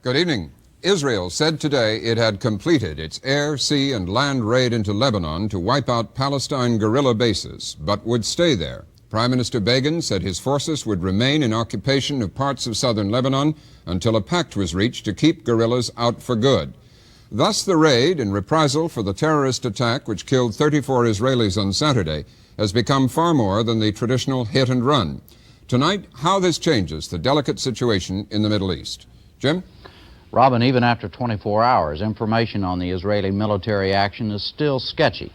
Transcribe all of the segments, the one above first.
Good evening. Israel said today it had completed its air, sea, and land raid into Lebanon to wipe out Palestine guerrilla bases, but would stay there. Prime Minister Begin said his forces would remain in occupation of parts of southern Lebanon until a pact was reached to keep guerrillas out for good. Thus, the raid, in reprisal for the terrorist attack which killed 34 Israelis on Saturday, has become far more than the traditional hit and run. Tonight, how this changes the delicate situation in the Middle East. Jim? Robin, even after 24 hours, information on the Israeli military action is still sketchy.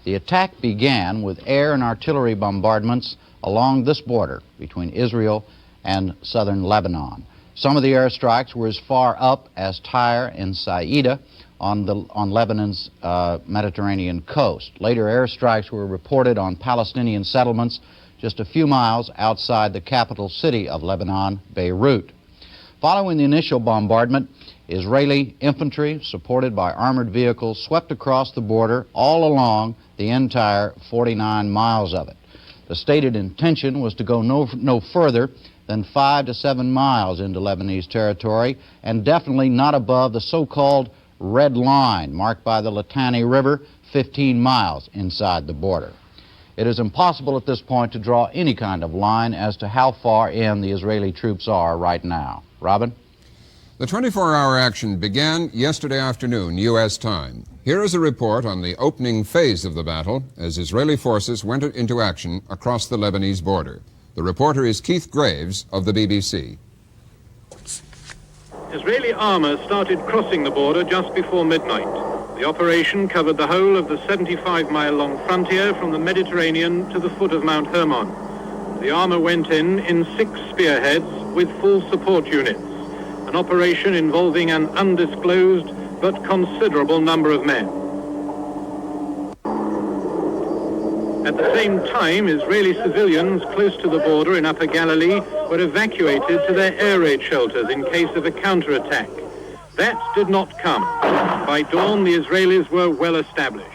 The attack began with air and artillery bombardments along this border between Israel and southern Lebanon. Some of the airstrikes were as far up as Tyre and Saida on Lebanon's Mediterranean coast. Later, airstrikes were reported on Palestinian settlements just a few miles outside the capital city of Lebanon, Beirut. Following the initial bombardment, Israeli infantry, supported by armored vehicles, swept across the border all along the entire 49 miles of it. The stated intention was to go no further than 5 to 7 miles into Lebanese territory, and definitely not above the so-called red line marked by the Litani River, 15 miles inside the border. It is impossible at this point to draw any kind of line as to how far in the Israeli troops are right now. Robin? The 24-hour action began yesterday afternoon, U.S. time. Here is a report on the opening phase of the battle as Israeli forces went into action across the Lebanese border. The reporter is Keith Graves of the BBC. Israeli armor started crossing the border just before midnight. The operation covered the whole of the 75-mile-long frontier from the Mediterranean to the foot of Mount Hermon. The armor went in 6 spearheads with full support units, an operation involving an undisclosed but considerable number of men. At the same time, Israeli civilians close to the border in Upper Galilee were evacuated to their air raid shelters in case of a counterattack. That did not come. By dawn, the Israelis were well established.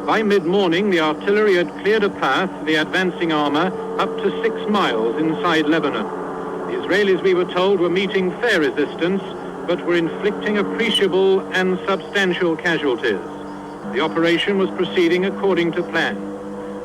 By mid-morning, the artillery had cleared a path for the advancing armor up to 6 miles inside Lebanon. The Israelis, we were told, were meeting fair resistance, but were inflicting appreciable and substantial casualties. The operation was proceeding according to plan.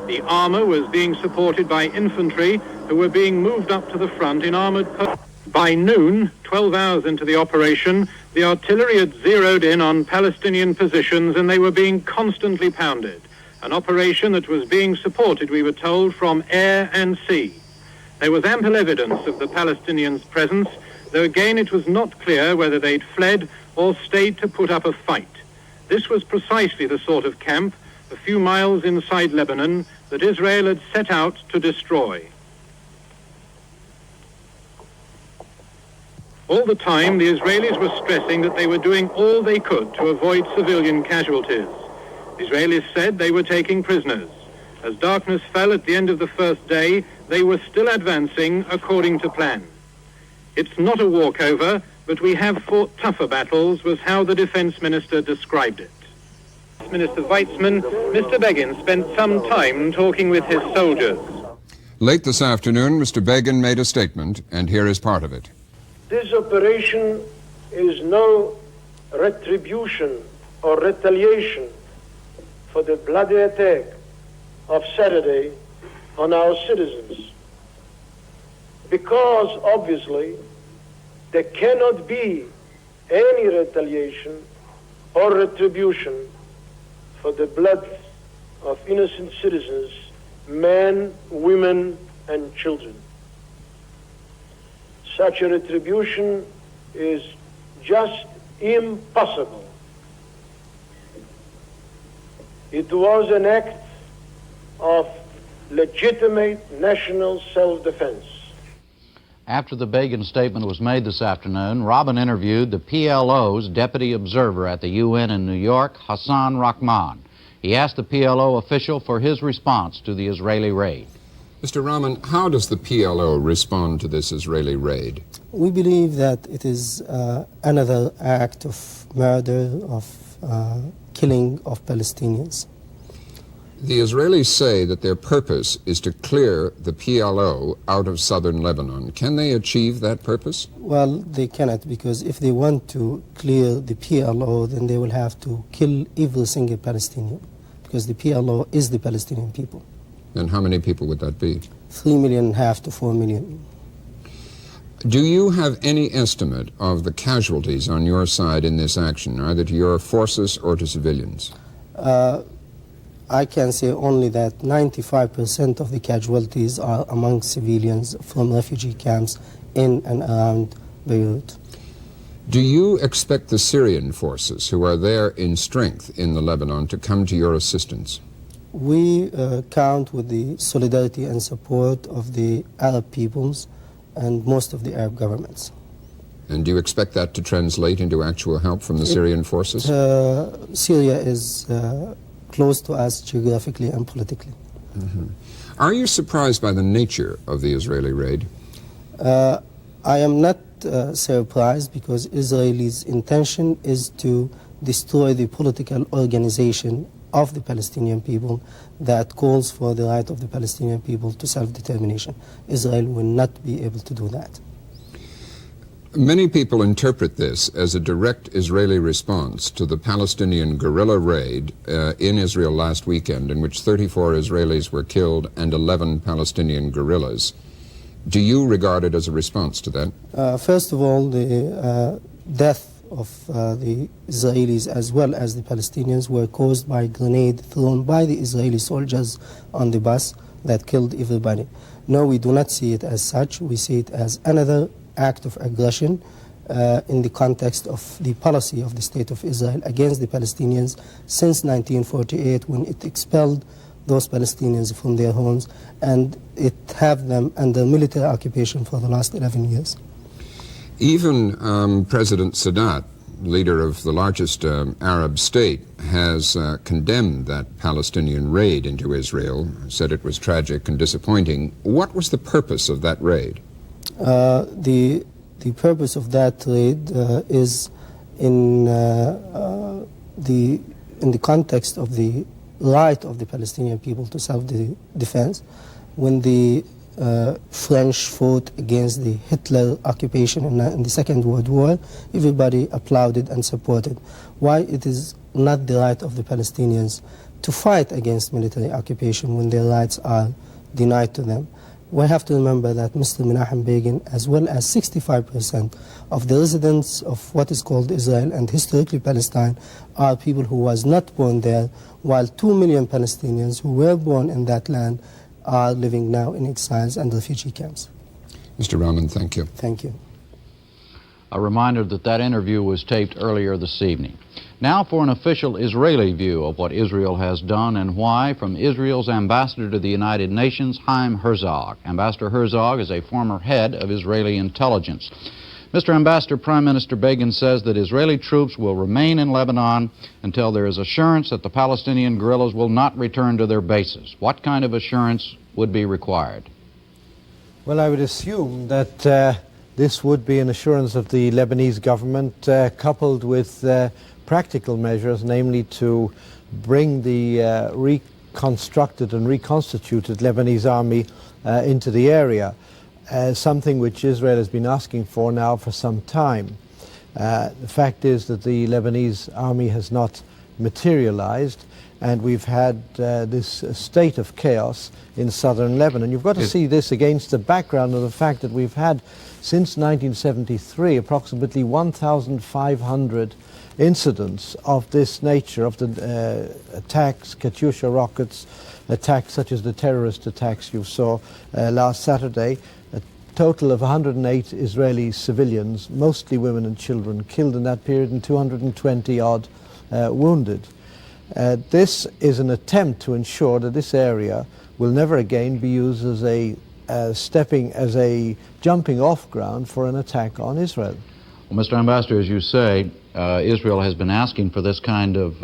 The armor was being supported by infantry who were being moved up to the front in armored posts. By noon, 12 hours into the operation, the artillery had zeroed in on Palestinian positions and they were being constantly pounded. An operation that was being supported, we were told, from air and sea. There was ample evidence of the Palestinians' presence, though again it was not clear whether they'd fled or stayed to put up a fight. This was precisely the sort of camp, a few miles inside Lebanon, that Israel had set out to destroy. All the time, the Israelis were stressing that they were doing all they could to avoid civilian casualties. The Israelis said they were taking prisoners. As darkness fell at the end of the first day, they were still advancing according to plan. It's not a walkover, but we have fought tougher battles, was how the defense minister described it. Minister Weizmann, Mr. Begin spent some time talking with his soldiers. Late this afternoon, Mr. Begin made a statement, and here is part of it. This operation is no retribution or retaliation for the bloody attack of Saturday on our citizens, because obviously there cannot be any retaliation or retribution for the blood of innocent citizens, men, women, and children. Such a retribution is just impossible. It was an act of legitimate national self-defense. After the Begin statement was made this afternoon, Robin interviewed the PLO's deputy observer at the UN in New York, Hassan Rahman. He asked the PLO official for his response to the Israeli raid. Mr. Rahman, how does the PLO respond to this Israeli raid? We believe that it is another act of murder, of killing of Palestinians. The Israelis say that their purpose is to clear the PLO out of southern Lebanon. Can they achieve that purpose? Well, they cannot, because if they want to clear the PLO, then they will have to kill every single Palestinian, because the PLO is the Palestinian people. And how many people would that be? 3.5 million to 4 million. Do you have any estimate of the casualties on your side in this action, either to your forces or to civilians? I can say only that 95% of the casualties are among civilians from refugee camps in and around Beirut. Do you expect the Syrian forces, who are there in strength in the Lebanon, to come to your assistance? We count with the solidarity and support of the Arab peoples and most of the Arab governments. And do you expect that to translate into actual help from the Syrian forces? Syria is close to us geographically and politically. Mm-hmm. Are you surprised by the nature of the Israeli raid? I am not surprised, because Israel's intention is to destroy the political organization of the Palestinian people that calls for the right of the Palestinian people to self-determination. Israel will not be able to do that. Many people interpret this as a direct Israeli response to the Palestinian guerrilla raid in Israel last weekend, in which 34 Israelis were killed and 11 Palestinian guerrillas. Do you regard it as a response to that? First of all, the death of the Israelis as well as the Palestinians were caused by a grenade thrown by the Israeli soldiers on the bus that killed everybody. No, we do not see it as such. We see it as another act of aggression in the context of the policy of the State of Israel against the Palestinians since 1948, when it expelled those Palestinians from their homes, and it have them under military occupation for the last 11 years. Even President Sadat, leader of the largest Arab state, has condemned that Palestinian raid into Israel, said it was tragic and disappointing. What was the purpose of that raid? The purpose of that raid is in the context of the right of the Palestinian people to self-defense. When the French fought against the Hitler occupation in the Second World War, everybody applauded and supported. Why it is not the right of the Palestinians to fight against military occupation when their rights are denied to them? We have to remember that Mr. Menachem Begin, as well as 65% of the residents of what is called Israel and historically Palestine, are people who was not born there, while 2 million Palestinians who were born in that land are living now in exiles and refugee camps. Mr. Rahman, thank you. Thank you. A reminder that that interview was taped earlier this evening. Now for an official Israeli view of what Israel has done and why, from Israel's ambassador to the United Nations, Chaim Herzog. Ambassador Herzog is a former head of Israeli intelligence. Mr. Ambassador, Prime Minister Begin says that Israeli troops will remain in Lebanon until there is assurance that the Palestinian guerrillas will not return to their bases. What kind of assurance would be required? Well, I would assume that this would be an assurance of the Lebanese government coupled with practical measures, namely to bring the reconstructed and reconstituted Lebanese army into the area, something which Israel has been asking for now for some time. The fact is that the Lebanese army has not materialized, and we've had this state of chaos in southern Lebanon. You've got to see this against the background of the fact that we've had, since 1973, approximately 1,500 incidents of this nature, of the attacks, Katyusha rockets, attacks such as the terrorist attacks you saw last Saturday. A total of 108 Israeli civilians, mostly women and children, killed in that period, and 220 odd wounded. This is an attempt to ensure that this area will never again be used as a jumping off ground for an attack on Israel. Well, Mr. Ambassador, as you say, Israel has been asking for this kind of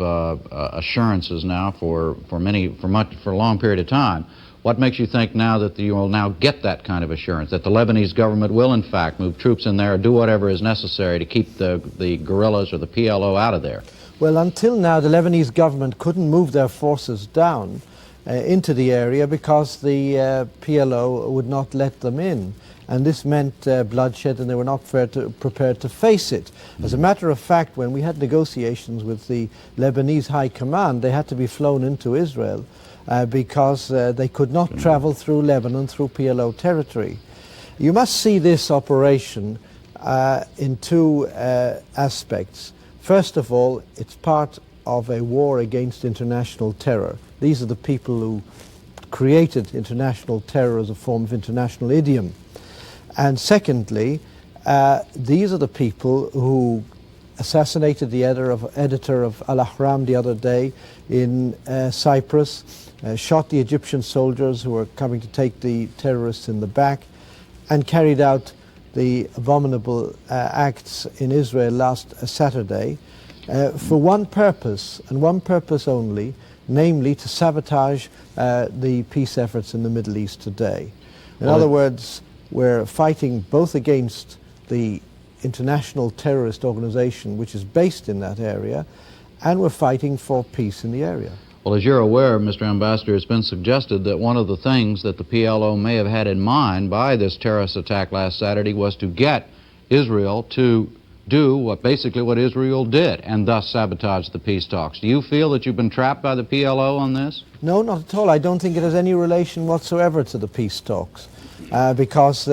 assurances now for a long period of time. What makes you think now that you will now get that kind of assurance, that the Lebanese government will in fact move troops in there, do whatever is necessary to keep the guerrillas or the PLO out of there? Well, until now, the Lebanese government couldn't move their forces down into the area because the PLO would not let them in. And this meant bloodshed, and they were not prepared to face it. As a matter of fact, when we had negotiations with the Lebanese High Command, they had to be flown into Israel because they could not travel through Lebanon, through PLO territory. You must see this operation in two aspects. First of all, it's part of a war against international terror. These are the people who created international terror as a form of international idiom. And secondly, these are the people who assassinated the editor of Al-Ahram the other day in Cyprus, shot the Egyptian soldiers who were coming to take the terrorists in the back, and carried out the abominable acts in Israel last Saturday for one purpose, and one purpose only, namely to sabotage the peace efforts in the Middle East today. In other words, we're fighting both against the international terrorist organization which is based in that area, and we're fighting for peace in the area. Well, as you're aware, Mr. Ambassador, it's been suggested that one of the things that the PLO may have had in mind by this terrorist attack last Saturday was to get Israel to do basically what Israel did, and thus sabotage the peace talks. Do you feel that you've been trapped by the PLO on this? No, not at all. I don't think it has any relation whatsoever to the peace talks, because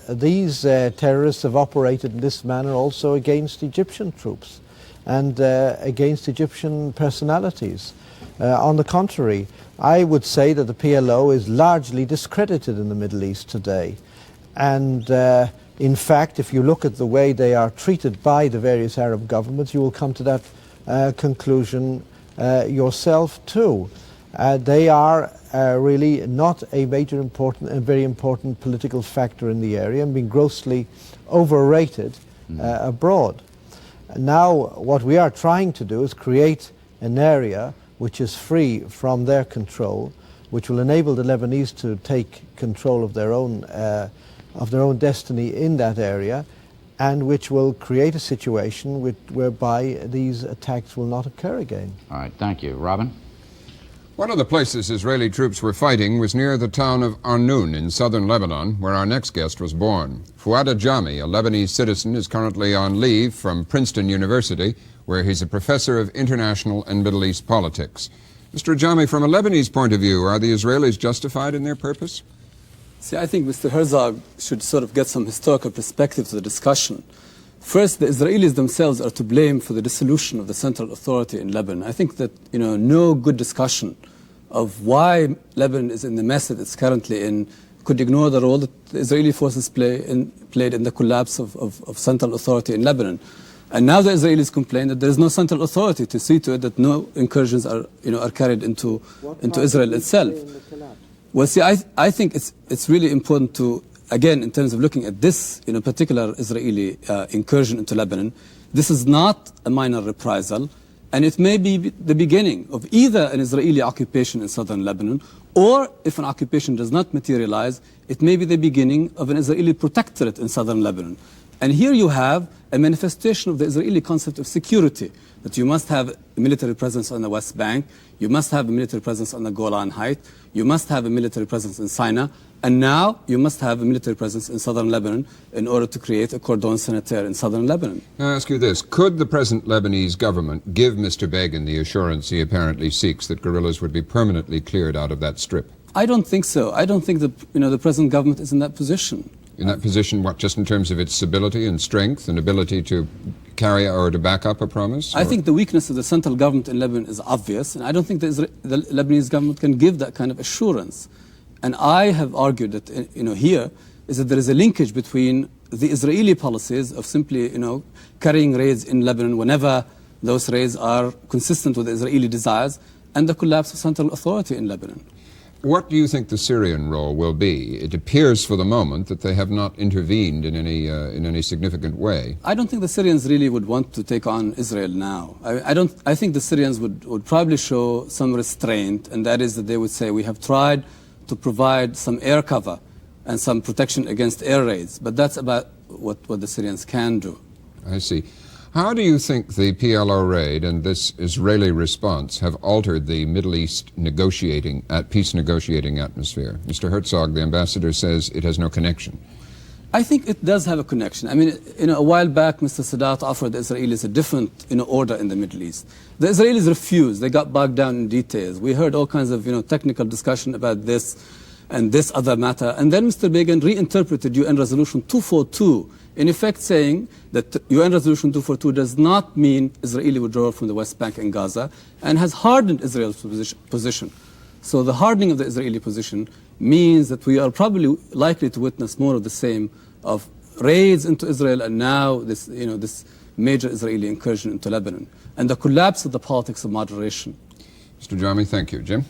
these terrorists have operated in this manner also against Egyptian troops and against Egyptian personalities. On the contrary, I would say that the PLO is largely discredited in the Middle East today. And in fact, if you look at the way they are treated by the various Arab governments, you will come to that conclusion yourself too. They are really not a very important political factor in the area, and being grossly overrated abroad. Now, what we are trying to do is create an area which is free from their control, which will enable the Lebanese to take control of their own destiny in that area, and which will create a situation whereby these attacks will not occur again. All right, thank you. Robin? One of the places Israeli troops were fighting was near the town of Arnoun in southern Lebanon, where our next guest was born. Fouad Ajami, a Lebanese citizen, is currently on leave from Princeton University, where he's a professor of international and Middle East politics. Mr. Ajami, from a Lebanese point of view, are the Israelis justified in their purpose? See, I think Mr. Herzog should sort of get some historical perspective to the discussion. First, the Israelis themselves are to blame for the dissolution of the central authority in Lebanon. I think that, no good discussion of why Lebanon is in the mess that it's currently in could ignore the role that the Israeli forces played in the collapse of central authority in Lebanon. And now the Israelis complain that there is no central authority to see to it that no incursions are carried into Israel itself. Well, see, I think it's really important to, again, in terms of looking at this particular Israeli incursion into Lebanon, this is not a minor reprisal, and it may be the beginning of either an Israeli occupation in southern Lebanon, or if an occupation does not materialize, it may be the beginning of an Israeli protectorate in southern Lebanon. And here you have a manifestation of the Israeli concept of security, that you must have a military presence on the West Bank, you must have a military presence on the Golan Heights, you must have a military presence in Sinai, and now you must have a military presence in southern Lebanon in order to create a cordon sanitaire in southern Lebanon. I ask you this, could the present Lebanese government give Mr. Begin the assurance he apparently seeks that guerrillas would be permanently cleared out of that strip? I don't think so. I don't think that the present government is in that position. In that position, what, just in terms of its stability and strength and ability to carry or to back up a promise? I think the weakness of the central government in Lebanon is obvious, and I don't think the Lebanese government can give that kind of assurance. And I have argued that, here, is that there is a linkage between the Israeli policies of simply, carrying raids in Lebanon whenever those raids are consistent with the Israeli desires, and the collapse of central authority in Lebanon. What do you think the Syrian role will be? It appears for the moment that they have not intervened in any significant way. I don't think the Syrians really would want to take on Israel now. I think the Syrians would probably show some restraint, and that is that they would say, we have tried to provide some air cover and some protection against air raids, but that's about what the Syrians can do. I see. How do you think the PLO raid and this Israeli response have altered the Middle East peace negotiating atmosphere? Mr. Herzog, the ambassador, says it has no connection. I think it does have a connection. I mean, a while back, Mr. Sadat offered the Israelis a different, order in the Middle East. The Israelis refused. They got bogged down in details. We heard all kinds of, technical discussion about this and this other matter. And then Mr. Begin reinterpreted UN Resolution 242, in effect saying that UN Resolution 242 does not mean Israeli withdrawal from the West Bank and Gaza, and has hardened Israel's position. So the hardening of the Israeli position means that we are probably likely to witness more of the same, of raids into Israel, and now this, this major Israeli incursion into Lebanon, and the collapse of the politics of moderation. Mr. Jami, thank you. Jim?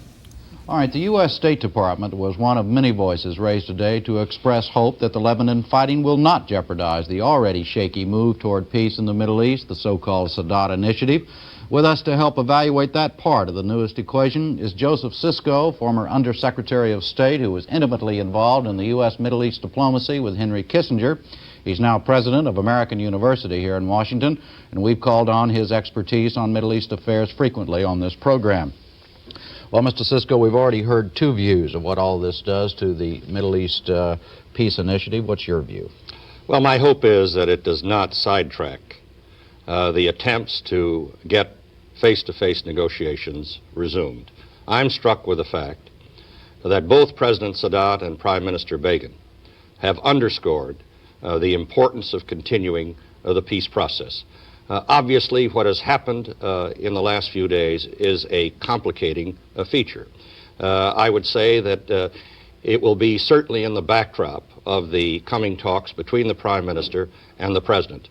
All right, the U.S. State Department was one of many voices raised today to express hope that the Lebanon fighting will not jeopardize the already shaky move toward peace in the Middle East, the so-called Sadat Initiative. With us to help evaluate that part of the newest equation is Joseph Sisko, former Undersecretary of State who was intimately involved in the U.S. Middle East diplomacy with Henry Kissinger. He's now president of American University here in Washington, and we've called on his expertise on Middle East affairs frequently on this program. Well, Mr. Sisko, we've already heard two views of what all this does to the Middle East peace initiative. What's your view? Well, my hope is that it does not sidetrack the attempts to get face-to-face negotiations resumed. I'm struck with the fact that both President Sadat and Prime Minister Begin have underscored the importance of continuing the peace process. Obviously, what has happened in the last few days is a complicating feature. I would say that it will be certainly in the backdrop of the coming talks between the Prime Minister and the President.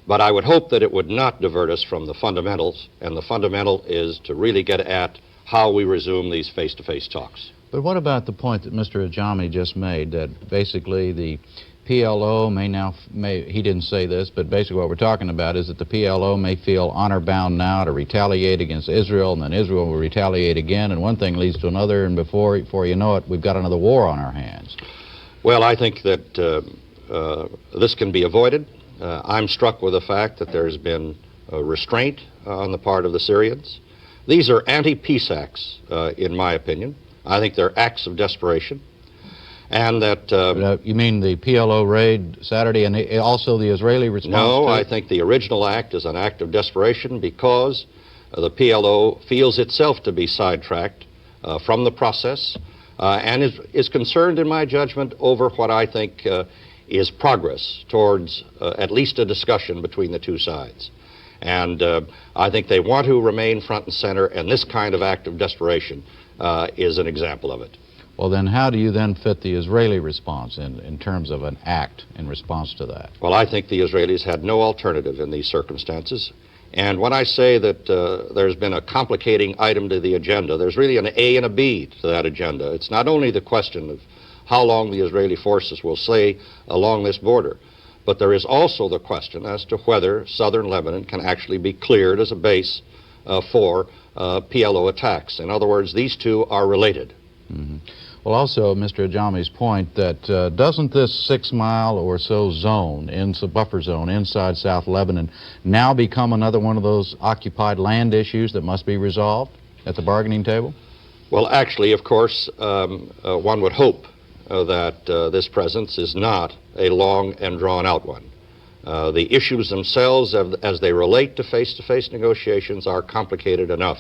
But I would hope that it would not divert us from the fundamentals, and the fundamental is to really get at how we resume these face-to-face talks. But what about the point that Mr. Ajami just made, that basically the PLO he didn't say this, but basically what we're talking about is that the PLO may feel honor-bound now to retaliate against Israel, and then Israel will retaliate again, and one thing leads to another, and before you know it, we've got another war on our hands. Well, I think that this can be avoided. I'm struck with the fact that there's been restraint on the part of the Syrians. These are anti-peace acts, in my opinion. I think they're acts of desperation. And that... you mean the PLO raid Saturday and also the Israeli response? No, I think the original act is an act of desperation because the PLO feels itself to be sidetracked from the process and is concerned, in my judgment, over what I think is progress towards at least a discussion between the two sides. And I think they want to remain front and center, and this kind of act of desperation is an example of it. Well, then how do you then fit the Israeli response in terms of an act in response to that? Well, I think the Israelis had no alternative in these circumstances. And when I say that there's been a complicating item to the agenda, there's really an A and a B to that agenda. It's not only the question of how long the Israeli forces will stay along this border, but there is also the question as to whether southern Lebanon can actually be cleared as a base for PLO attacks. In other words, these two are related. Mm-hmm. Well, also, Mr. Ajami's point that doesn't this 6-mile or so zone, buffer zone inside South Lebanon, now become another one of those occupied land issues that must be resolved at the bargaining table? Well, actually, of course, one would hope that this presence is not a long and drawn-out one. The issues themselves, as they relate to face-to-face negotiations, are complicated enough.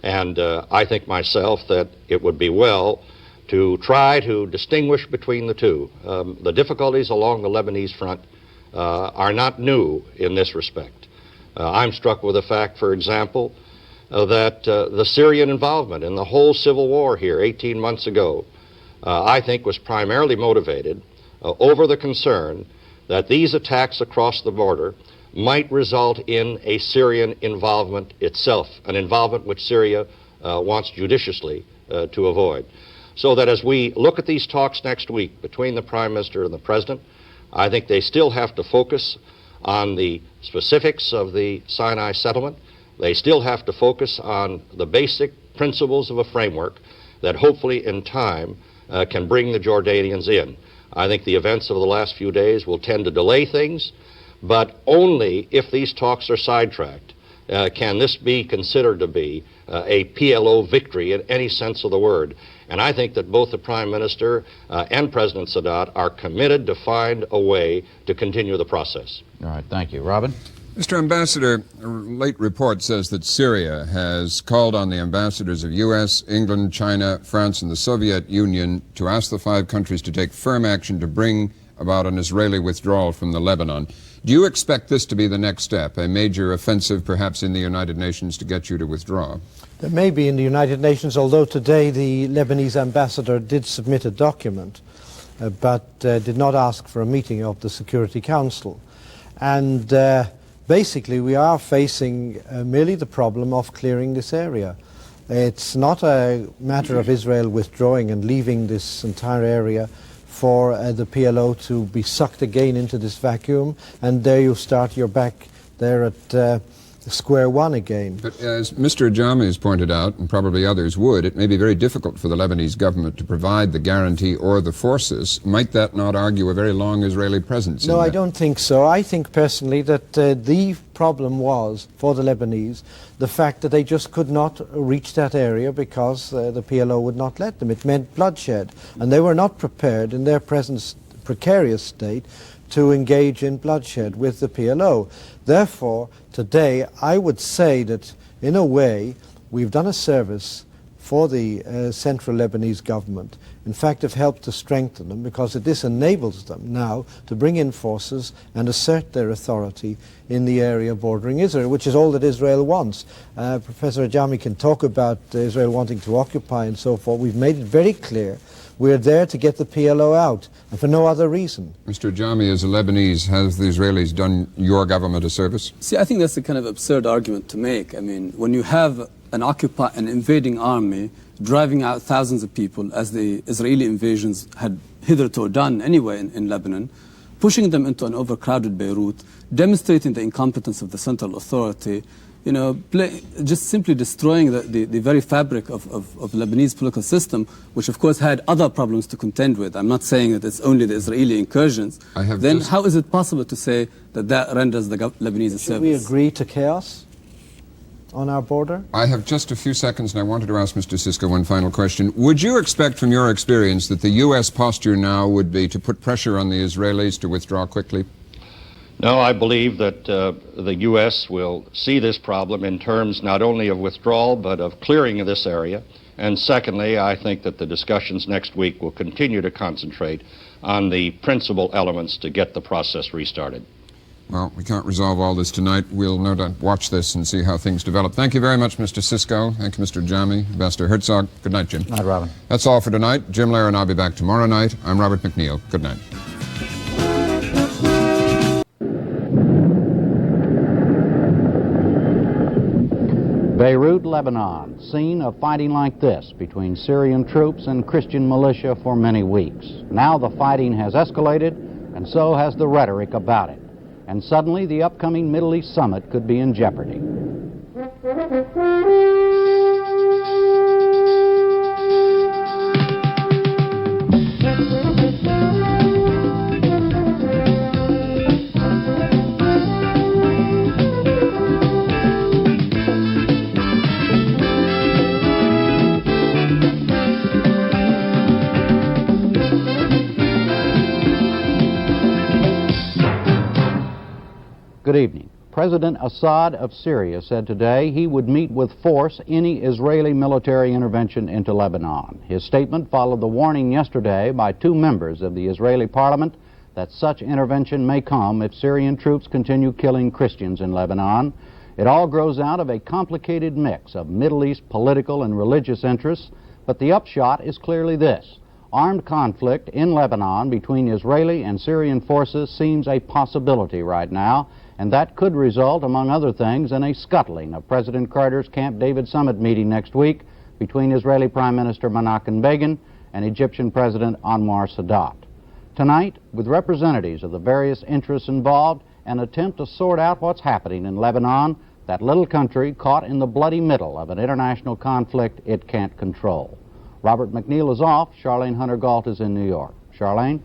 And I think myself that it would be well to try to distinguish between the two. The difficulties along the Lebanese front are not new in this respect. I'm struck with the fact, for example, that the Syrian involvement in the whole civil war here 18 months ago, I think was primarily motivated over the concern that these attacks across the border might result in a Syrian involvement itself, an involvement which Syria wants judiciously to avoid. So that as we look at these talks next week between the Prime Minister and the President, I think they still have to focus on the specifics of the Sinai settlement. They still have to focus on the basic principles of a framework that hopefully in time can bring the Jordanians in. I think the events of the last few days will tend to delay things, but only if these talks are sidetracked can this be considered to be a PLO victory in any sense of the word. And I think that both the Prime Minister and President Sadat are committed to find a way to continue the process. All right, thank you. Robin? Mr. Ambassador, a late report says that Syria has called on the ambassadors of U.S., England, China, France, and the Soviet Union to ask the 5 countries to take firm action to bring about an Israeli withdrawal from the Lebanon. Do you expect this to be the next step, a major offensive perhaps in the United Nations to get you to withdraw? There may be in the United Nations, although today the Lebanese ambassador did submit a document, but did not ask for a meeting of the Security Council. And basically, we are facing merely the problem of clearing this area. It's not a matter of Israel withdrawing and leaving this entire area for the PLO to be sucked again into this vacuum, and there you start, you're back there at square one again. But as Mr. Ajami has pointed out, and probably others would, it may be very difficult for the Lebanese government to provide the guarantee or the forces. Might that not argue a very long Israeli presence? No, I don't think so. I think personally that the problem was, for the Lebanese, the fact that they just could not reach that area because the PLO would not let them. It meant bloodshed, and they were not prepared in their present precarious state to engage in bloodshed with the PLO. Therefore, today, I would say that, in a way, we've done a service for the central Lebanese government. In fact, have helped to strengthen them, because this enables them now to bring in forces and assert their authority in the area bordering Israel, which is all that Israel wants. Professor Ajami can talk about Israel wanting to occupy and so forth. We've made it very clear we're there to get the PLO out, and for no other reason. Mr. Ajami, as a Lebanese, has the Israelis done your government a service? See, I think that's a kind of absurd argument to make. I mean, when you have an invading army driving out thousands of people, as the Israeli invasions had hitherto done anyway in Lebanon, pushing them into an overcrowded Beirut, demonstrating the incompetence of the central authority, you know, just simply destroying the very fabric of the Lebanese political system, which of course had other problems to contend with. I'm not saying that it's only the Israeli incursions. Then how is it possible to say that that renders the Lebanese a service? Should we agree to chaos on our border? I have just a few seconds, and I wanted to ask Mr. Sisko one final question. Would you expect from your experience that the U.S. posture now would be to put pressure on the Israelis to withdraw quickly? No, I believe that the U.S. will see this problem in terms not only of withdrawal, but of clearing of this area. And secondly, I think that the discussions next week will continue to concentrate on the principal elements to get the process restarted. Well, we can't resolve all this tonight. We'll no doubt watch this and see how things develop. Thank you very much, Mr. Sisko. Thank you, Mr. Ajami. Ambassador Herzog. Good night, Jim. Good night, Robin. That's all for tonight. Jim Lehrer and I'll be back tomorrow night. I'm Robert McNeil. Good night. Beirut, Lebanon, scene of fighting like this between Syrian troops and Christian militia for many weeks. Now the fighting has escalated, and so has the rhetoric about it. And suddenly the upcoming Middle East summit could be in jeopardy. Good evening. President Assad of Syria said today he would meet with force any Israeli military intervention into Lebanon. His statement followed the warning yesterday by 2 members of the Israeli parliament that such intervention may come if Syrian troops continue killing Christians in Lebanon. It all grows out of a complicated mix of Middle East political and religious interests, but the upshot is clearly this. Armed conflict in Lebanon between Israeli and Syrian forces seems a possibility right now, and that could result, among other things, in a scuttling of President Carter's Camp David summit meeting next week between Israeli Prime Minister Menachem Begin and Egyptian President Anwar Sadat. Tonight, with representatives of the various interests involved, an attempt to sort out what's happening in Lebanon, that little country caught in the bloody middle of an international conflict it can't control. Robert McNeil is off. Charlene Hunter-Gault is in New York. Charlene?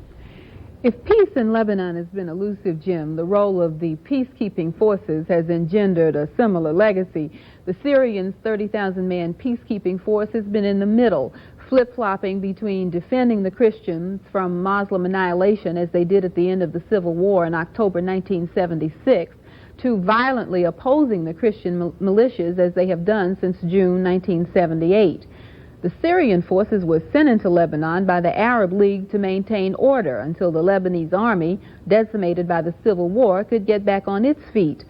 If peace in Lebanon has been elusive, Jim, the role of the peacekeeping forces has engendered a similar legacy. The Syrians' 30,000-man peacekeeping force has been in the middle, flip-flopping between defending the Christians from Muslim annihilation, as they did at the end of the Civil War in October 1976, to violently opposing the Christian militias, as they have done since June 1978. The Syrian forces were sent into Lebanon by the Arab League to maintain order until the Lebanese army, decimated by the Civil War, could get back on its feet.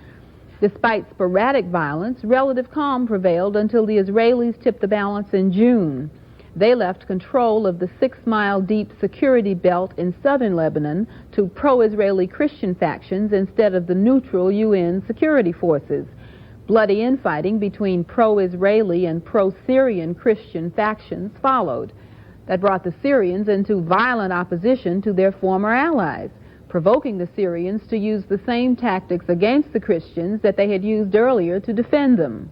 Despite sporadic violence, relative calm prevailed until the Israelis tipped the balance in June. They left control of the 6-mile deep security belt in southern Lebanon to pro-Israeli Christian factions instead of the neutral UN security forces. Bloody infighting between pro-Israeli and pro-Syrian Christian factions followed. That brought the Syrians into violent opposition to their former allies, provoking the Syrians to use the same tactics against the Christians that they had used earlier to defend them.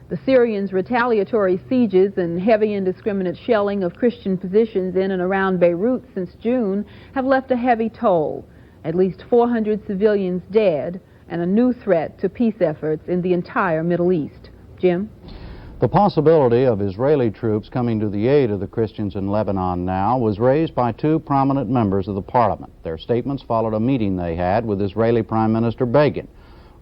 The Syrians' retaliatory sieges and heavy indiscriminate shelling of Christian positions in and around Beirut since June have left a heavy toll, at least 400 civilians dead, and a new threat to peace efforts in the entire Middle East. Jim? The possibility of Israeli troops coming to the aid of the Christians in Lebanon now was raised by two prominent members of the parliament. Their statements followed a meeting they had with Israeli Prime Minister Begin.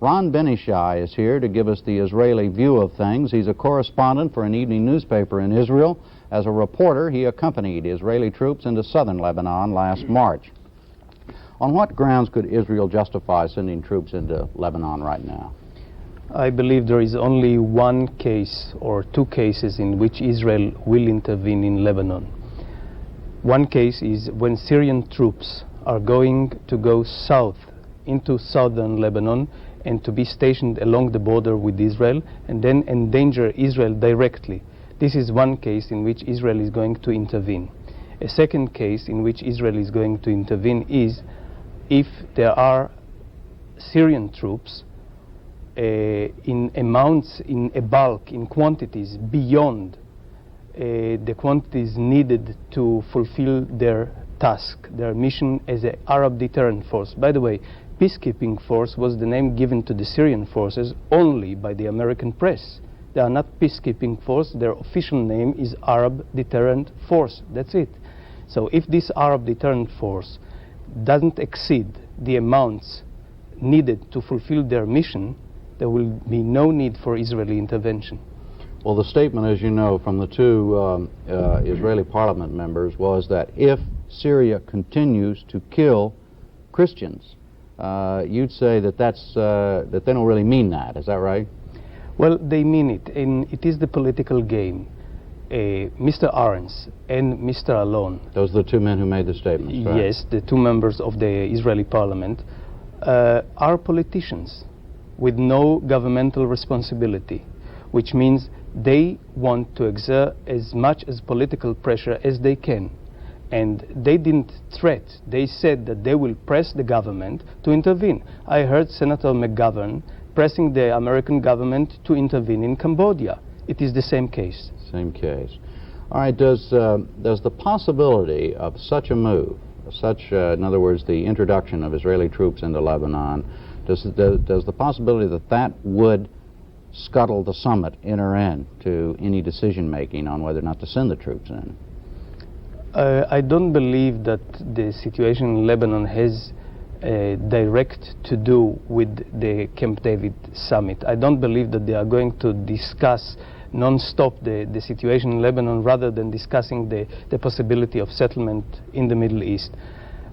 Ron Benishai is here to give us the Israeli view of things. He's a correspondent for an evening newspaper in Israel. As a reporter, he accompanied Israeli troops into southern Lebanon last March. On what grounds could Israel justify sending troops into Lebanon right now? I believe there is only one case or two cases in which Israel will intervene in Lebanon. One case is when Syrian troops are going to go south into southern Lebanon and to be stationed along the border with Israel and then endanger Israel directly. This is one case in which Israel is going to intervene. A second case in which Israel is going to intervene is if there are Syrian troops in amounts, in a bulk, in quantities beyond the quantities needed to fulfill their task, their mission as an Arab deterrent force. By the way, peacekeeping force was the name given to the Syrian forces only by the American press. They are not peacekeeping force. Their official name is Arab Deterrent Force. That's it. So if this Arab Deterrent Force doesn't exceed the amounts needed to fulfill their mission, there will be no need for Israeli intervention. Well, the statement, as you know, from the two Israeli parliament members was that if Syria continues to kill Christians, you'd say that that they don't really mean that. Is that right? Well, they mean it, and it is the political game. Mr. Arens and Mr. Alon. Those are the two men who made the statements, right? Yes, the two members of the Israeli parliament are politicians with no governmental responsibility, which means they want to exert as much as political pressure as they can. And they didn't threat. They said that they will press the government to intervene. I heard Senator McGovern pressing the American government to intervene in Cambodia. It is the same case. Same case. All right, does the possibility of such a move, in other words, the introduction of Israeli troops into Lebanon, does the possibility that that would scuttle the summit enter end to any decision making on whether or not to send the troops in? I don't believe that the situation in Lebanon has direct to do with the Camp David summit. I don't believe that they are going to discuss non-stop the situation in Lebanon rather than discussing the possibility of settlement in the Middle East.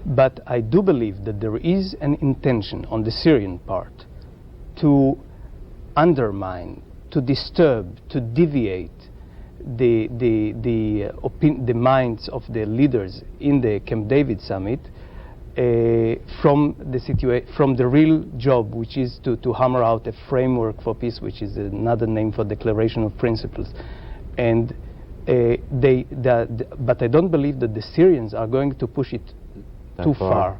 But I do believe that there is an intention on the Syrian part to undermine, to disturb, to deviate the minds of the leaders in the Camp David summit from the real job, which is to hammer out a framework for peace, which is another name for Declaration of Principles. And but I don't believe that the Syrians are going to push it too far.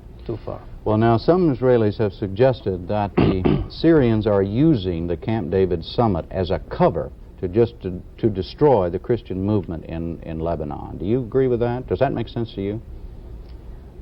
Well, now some Israelis have suggested that the Syrians are using the Camp David summit as a cover to destroy the Christian movement in Lebanon. Do you agree with that? Does that make sense to you?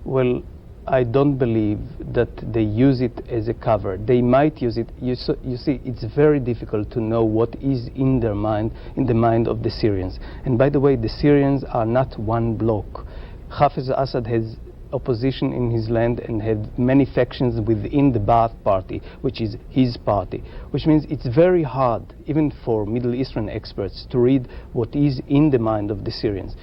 Well, I don't believe that they use it as a cover. They might use it. You see, it's very difficult to know what is in their mind, in the mind of the Syrians. And by the way, the Syrians are not one bloc. Hafiz Assad has opposition in his land and had many factions within the Ba'ath party, which is his party, which means it's very hard, even for Middle Eastern experts, to read what is in the mind of the Syrians.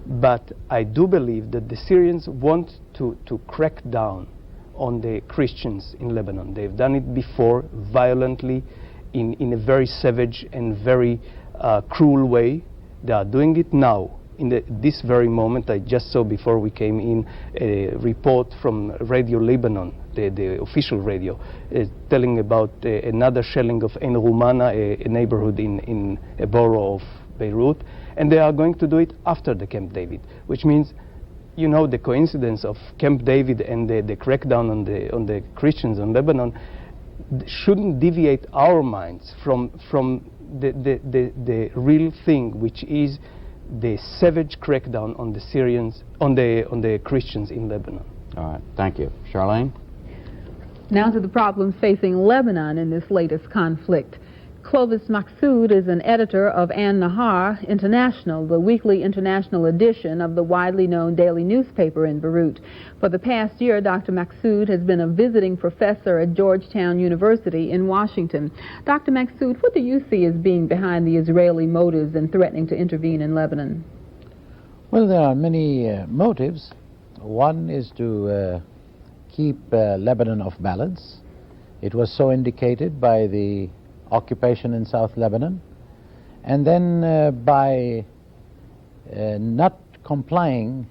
But I do believe that the Syrians want to crack down on the Christians in Lebanon. They've done it before, violently, in a very savage and very cruel way. They are doing it now. In this very moment, I just saw before we came in a report from Radio Lebanon, the official radio, telling about another shelling of Ein Rumana, a neighborhood in a borough of Beirut, and they are going to do it after the Camp David, which means, you know, the coincidence of Camp David and the crackdown on the Christians in Lebanon shouldn't deviate our minds from the real thing, which is the savage crackdown on the Syrians, on the Christians in Lebanon. All right, thank you. Charlene? Now to the problems facing Lebanon in this latest conflict. Clovis Maksoud is an editor of An Nahar International, the weekly international edition of the widely known daily newspaper in Beirut. For the past year, Dr. Maksoud has been a visiting professor at Georgetown University in Washington. Dr. Maksoud, what do you see as being behind the Israeli motives in threatening to intervene in Lebanon? Well, there are many motives. One is to keep Lebanon off balance. It was so indicated by the occupation in South Lebanon, and then by not complying,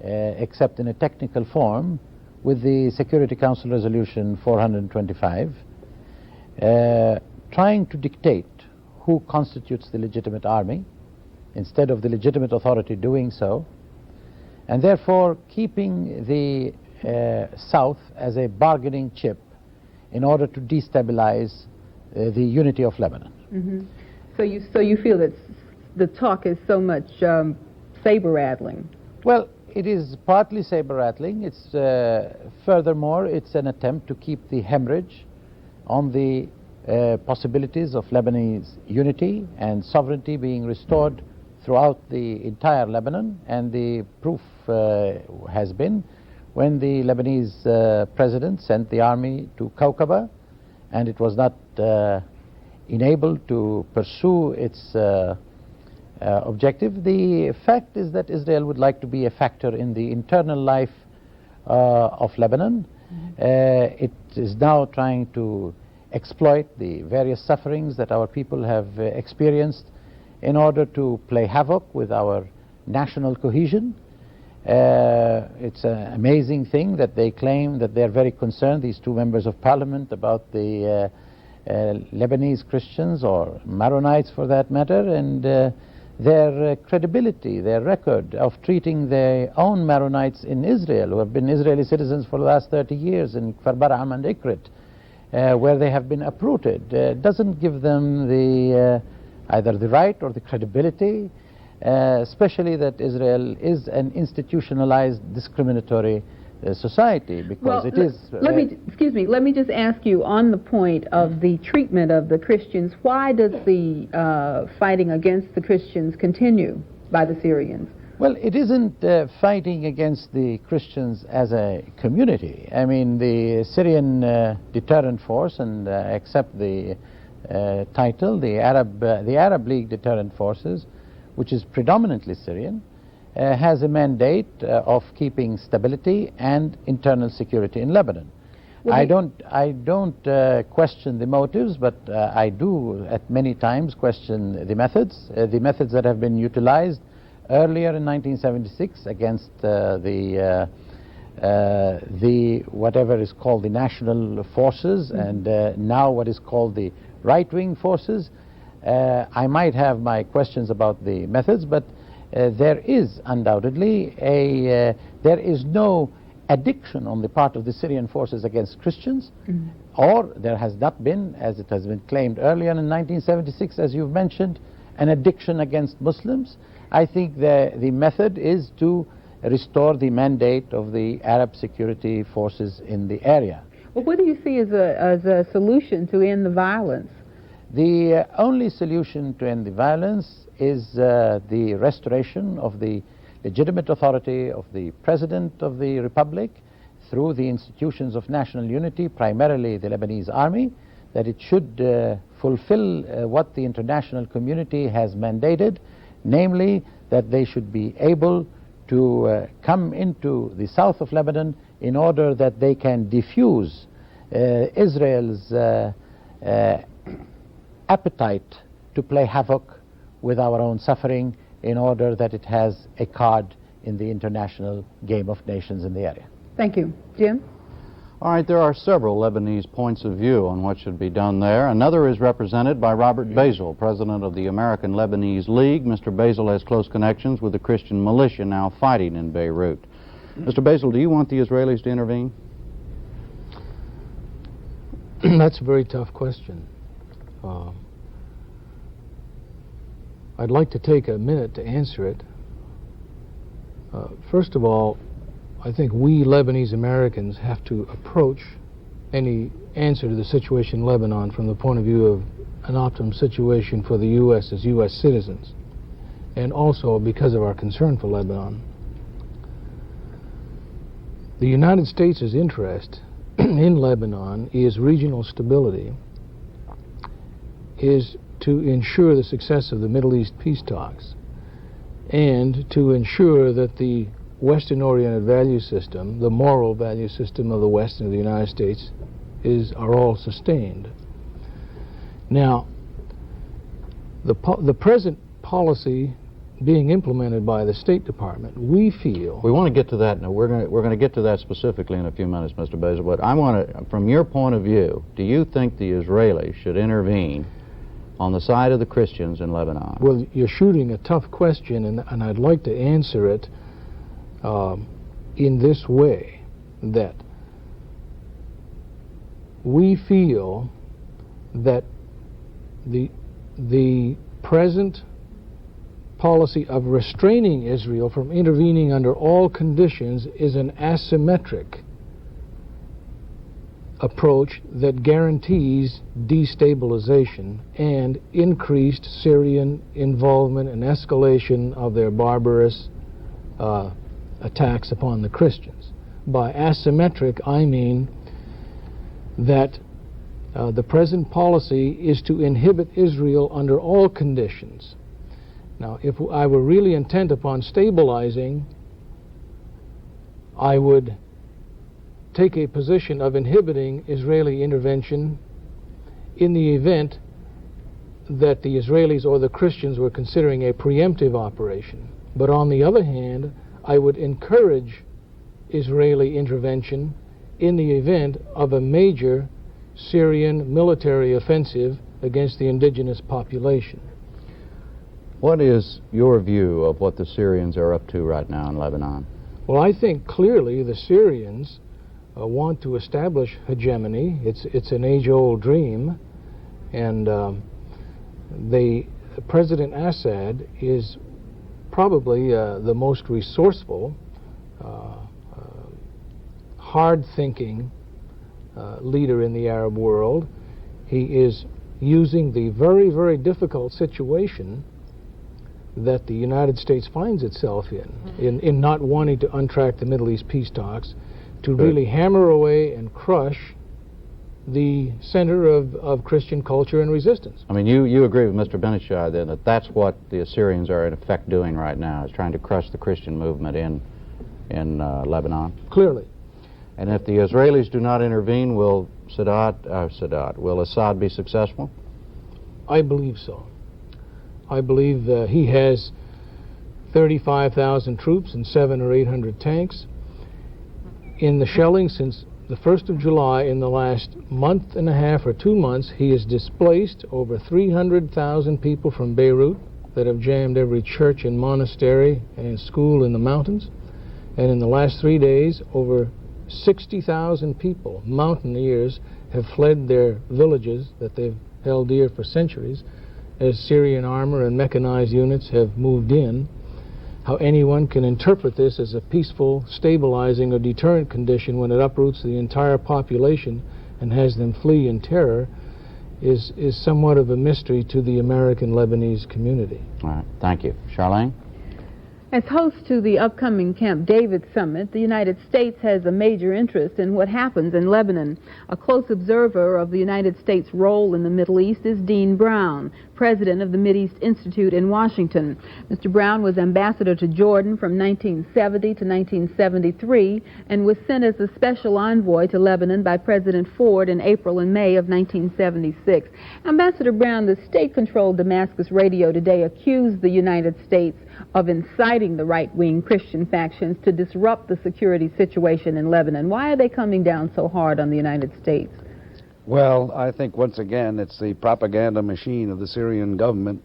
except in a technical form, with the Security Council Resolution 425, trying to dictate who constitutes the legitimate army, instead of the legitimate authority doing so, and therefore keeping the South as a bargaining chip in order to destabilize the unity of Lebanon. Mm-hmm. So you feel that the talk is so much saber-rattling? Well, it is partly saber-rattling. It's furthermore, it's an attempt to keep the hemorrhage on the possibilities of Lebanese unity and sovereignty being restored throughout the entire Lebanon. And the proof has been when the Lebanese president sent the army to Kaukaba, and it was not enabled to pursue its objective. The fact is that Israel would like to be a factor in the internal life of Lebanon. It is now trying to exploit the various sufferings that our people have experienced in order to play havoc with our national cohesion. It's an amazing thing that they claim that they're very concerned, these two members of parliament, about the Lebanese Christians, or Maronites for that matter, and their credibility, their record of treating their own Maronites in Israel, who have been Israeli citizens for the last 30 years in Kfar Bar'am and Ikrit, where they have been uprooted, doesn't give them the either the right or the credibility, especially that Israel is an institutionalized discriminatory society, because it is... Excuse me, let me just ask you, on the point of the treatment of the Christians, why does the fighting against the Christians continue by the Syrians? Well, it isn't fighting against the Christians as a community. I mean, the Syrian deterrent force, and accept the title, the Arab League Deterrent Forces, which is predominantly Syrian, has a mandate of keeping stability and internal security in Lebanon. Well, I don't question the motives, but I do at many times question the methods that have been utilized earlier in 1976 against the whatever is called the national forces, and now what is called the right-wing forces. I might have my questions about the methods, but there is undoubtedly there is no addiction on the part of the Syrian forces against Christians, or there has not been, as it has been claimed earlier in 1976, as you've mentioned, an addiction against Muslims. I think the method is to restore the mandate of the Arab security forces in the area. Well, what do you see as a solution to end the violence? The only solution to end the violence is the restoration of the legitimate authority of the President of the Republic through the institutions of national unity, primarily the Lebanese army, that it should fulfill what the international community has mandated, namely that they should be able to come into the south of Lebanon in order that they can diffuse Israel's appetite to play havoc with our own suffering in order that it has a card in the international game of nations in the area. Thank you. Jim? All right, there are several Lebanese points of view on what should be done there. Another is represented by Robert Basil, president of the American Lebanese League. Mr. Basil has close connections with the Christian militia now fighting in Beirut. Mr. Basil, do you want the Israelis to intervene? That's a very tough question. I'd like to take a minute to answer it. First of all, I think we Lebanese Americans have to approach any answer to the situation in Lebanon from the point of view of an optimum situation for the U.S. as U.S. citizens, and also because of our concern for Lebanon. The United States' interest in Lebanon is regional stability, is to ensure the success of the Middle East peace talks, and to ensure that the Western-oriented value system, the moral value system of the West and of the United States, are all sustained. Now, the present policy being implemented by the State Department, we feel... We want to get to that now. We're going to get to that specifically in a few minutes, Mr. Basil, but I want to, from your point of view, do you think the Israelis should intervene on the side of the Christians in Lebanon? Well, you're shooting a tough question, and I'd like to answer it in this way, that we feel that the present policy of restraining Israel from intervening under all conditions is an asymmetric approach that guarantees destabilization and increased Syrian involvement and escalation of their barbarous attacks upon the Christians. By asymmetric, I mean that the present policy is to inhibit Israel under all conditions. Now, if I were really intent upon stabilizing, I would take a position of inhibiting Israeli intervention in the event that the Israelis or the Christians were considering a preemptive operation. But on the other hand, I would encourage Israeli intervention in the event of a major Syrian military offensive against the indigenous population. What is your view of what the Syrians are up to right now in Lebanon? Well, I think clearly the Syrians want to establish hegemony. It's an age-old dream, and President Assad is probably the most resourceful, hard-thinking leader in the Arab world. He is using the very, very difficult situation that the United States finds itself in not wanting to untrack the Middle East peace talks, to really hammer away and crush the center of Christian culture and resistance. I mean, you agree with Mr. Benishai then that that's what the Assyrians are in effect doing right now, is trying to crush the Christian movement in Lebanon? Clearly. And if the Israelis do not intervene, will Assad be successful? I believe so. I believe he has 35,000 troops and 700 or 800 tanks. In the shelling since the 1st of July, in the last month and a half or 2 months, he has displaced over 300,000 people from Beirut that have jammed every church and monastery and school in the mountains. And in the last 3 days, over 60,000 people, mountaineers, have fled their villages that they've held dear for centuries as Syrian armor and mechanized units have moved in. how anyone can interpret this as a peaceful, stabilizing, or deterrent condition when it uproots the entire population and has them flee in terror is somewhat of a mystery to the American Lebanese community. All right, thank you. Charlene? As host to the upcoming Camp David summit, the United States has a major interest in what happens in Lebanon. A close observer of the United States' role in the Middle East is Dean Brown, president of the Mideast Institute in Washington. Mr. Brown was ambassador to Jordan from 1970 to 1973 and was sent as a special envoy to Lebanon by President Ford in April and May of 1976. Ambassador Brown, the state-controlled Damascus radio today accused the United States of inciting the right-wing Christian factions to disrupt the security situation in Lebanon. Why are they coming down so hard on the United States? Well, I think once again it's the propaganda machine of the Syrian government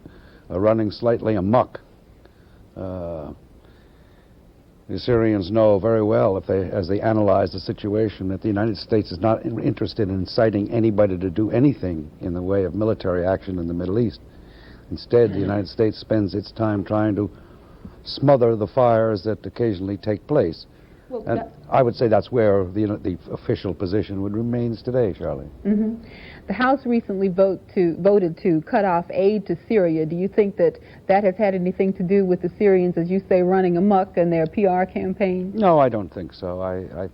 running slightly amok. The Syrians know very well, as they analyze the situation, that the United States is not interested in inciting anybody to do anything in the way of military action in the Middle East. Instead, the United States spends its time trying to smother the fires that occasionally take place. Well, and I would say that's where the official position would remain today, Charlie. Mm-hmm. The House recently voted to cut off aid to Syria. Do you think that has had anything to do with the Syrians, as you say, running amok in their PR campaign? No, I don't think so. I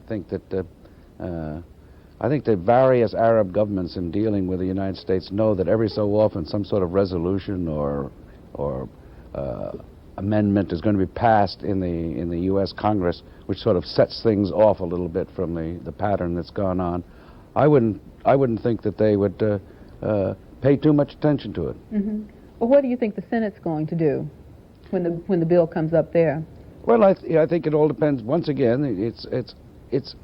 think that I think the various Arab governments in dealing with the United States know that every so often some sort of resolution or amendment is going to be passed in the U.S. Congress, which sort of sets things off a little bit from the pattern that's gone on. I wouldn't think that they would pay too much attention to it. Mm-hmm. Well, what do you think the Senate's going to do when the bill comes up there? Well, I think it all depends. Once again, it's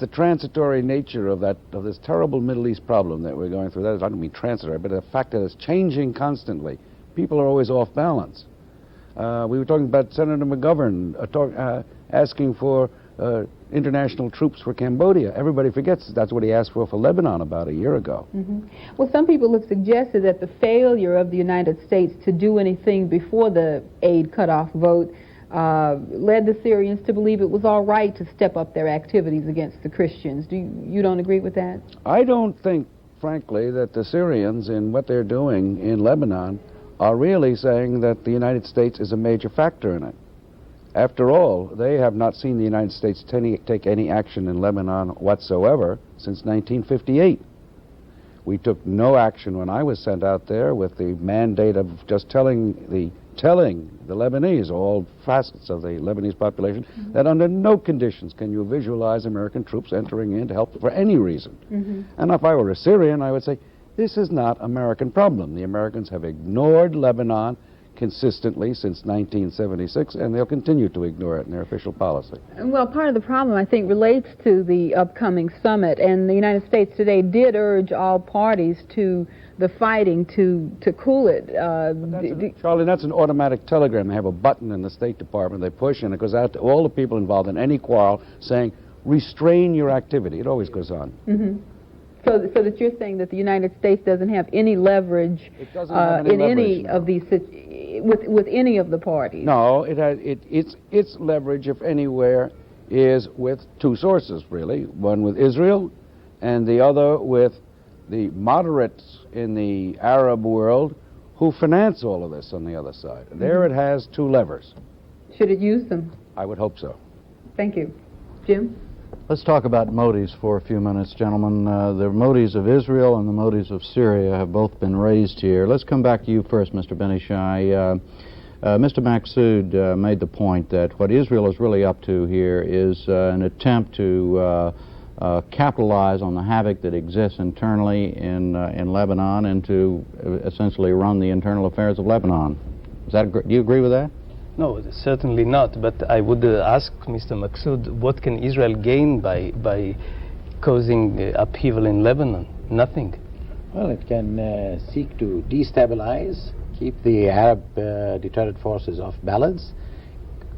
the transitory nature of this terrible Middle East problem that we're going through. That is, I don't mean transitory, but the fact that it's changing constantly. People are always off balance. We were talking about Senator McGovern asking for international troops for Cambodia. Everybody forgets that's what he asked for Lebanon about a year ago. Mm-hmm. Well, some people have suggested that the failure of the United States to do anything before the aid cutoff vote led the Syrians to believe it was all right to step up their activities against the Christians. You don't agree with that? I don't think, frankly, that the Syrians, in what they're doing in Lebanon, are really saying that the United States is a major factor in it. After all, they have not seen the United States take any action in Lebanon whatsoever since 1958. We took no action when I was sent out there with the mandate of just telling the Lebanese, all facets of the Lebanese population, mm-hmm. that under no conditions can you visualize American troops entering in to help for any reason. Mm-hmm. And if I were a Syrian, I would say, this is not an American problem. The Americans have ignored Lebanon consistently since 1976, and they'll continue to ignore it in their official policy. Well, part of the problem, I think, relates to the upcoming summit, and the United States today did urge all parties to the fighting to cool it. Charlie, that's an automatic telegram. They have a button in the State Department. They push, and it goes out to all the people involved in any quarrel saying, restrain your activity. It always goes on. Mm-hmm. So that you're saying that the United States doesn't have any leverage any of these with any of the parties? No, its leverage, if anywhere, is with two sources, really. One with Israel, and the other with the moderates in the Arab world who finance all of this on the other side. Mm-hmm. There it has two levers. Should it use them? I would hope so. Thank you. Jim? Let's talk about motives for a few minutes, gentlemen. The motives of Israel and the motives of Syria have both been raised here. Let's come back to you first, Mr. Benishai. Mr. Maqsood made the point that what Israel is really up to here is an attempt to capitalize on the havoc that exists internally in Lebanon and to essentially run the internal affairs of Lebanon. Do you agree with that? No, certainly not. But I would ask Mr. Maqsood, what can Israel gain by causing upheaval in Lebanon? Nothing. Well, it can seek to destabilize, keep the Arab deterrent forces off balance,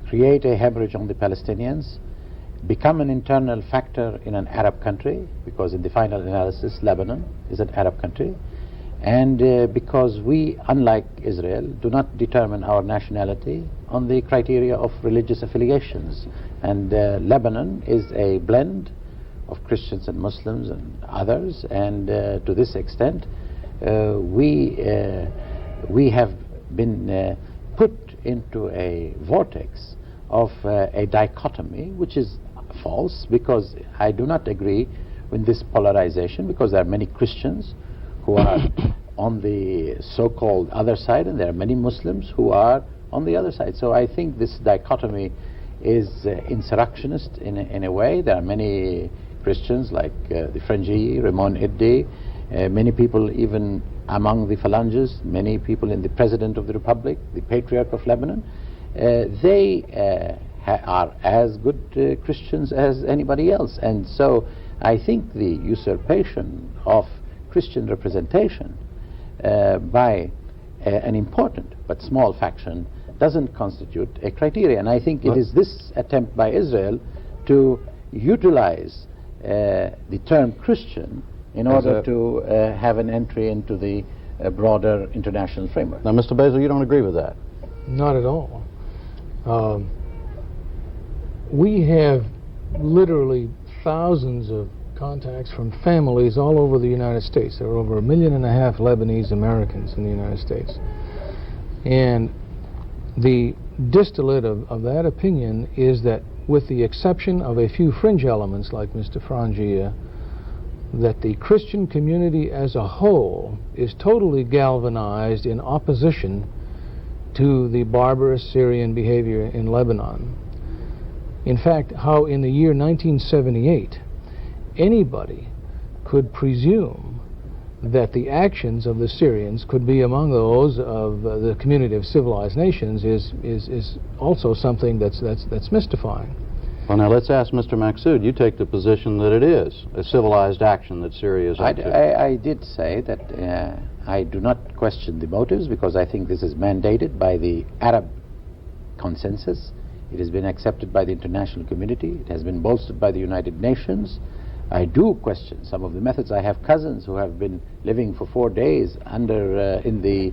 create a hemorrhage on the Palestinians, become an internal factor in an Arab country, because in the final analysis, Lebanon is an Arab country, And because we, unlike Israel, do not determine our nationality on the criteria of religious affiliations. And Lebanon is a blend of Christians and Muslims and others, and to this extent we have been put into a vortex of a dichotomy which is false, because I do not agree with this polarization, because there are many Christians who are on the so-called other side, and there are many Muslims who are on the other side. So I think this dichotomy is insurrectionist in a way. There are many Christians like the Frangi, Ramon Iddi, many people even among the Phalanges, many people in the President of the Republic, the Patriarch of Lebanon. They are as good Christians as anybody else. And so I think the usurpation of Christian representation by an important but small faction doesn't constitute a criteria. And I think it is this attempt by Israel to utilize the term Christian in order to have an entry into the broader international framework. Now, Mr. Basil, you don't agree with that? Not at all. We have literally thousands of contacts from families all over the United States. There are over 1.5 million Lebanese Americans in the United States. And the distillate of that opinion is that, with the exception of a few fringe elements like Mr. Frangia, that the Christian community as a whole is totally galvanized in opposition to the barbarous Syrian behavior in Lebanon. In fact, how in the year 1978 anybody could presume that the actions of the Syrians could be among those of the community of civilized nations is also something that's mystifying. Well, now let's ask Mr. Maksud. You take the position that it is a civilized action that Syria is up to. I did say that I do not question the motives, because I think this is mandated by the Arab consensus. It has been accepted by the international community. It has been bolstered by the United Nations. I do question some of the methods. I have cousins who have been living for 4 days under in the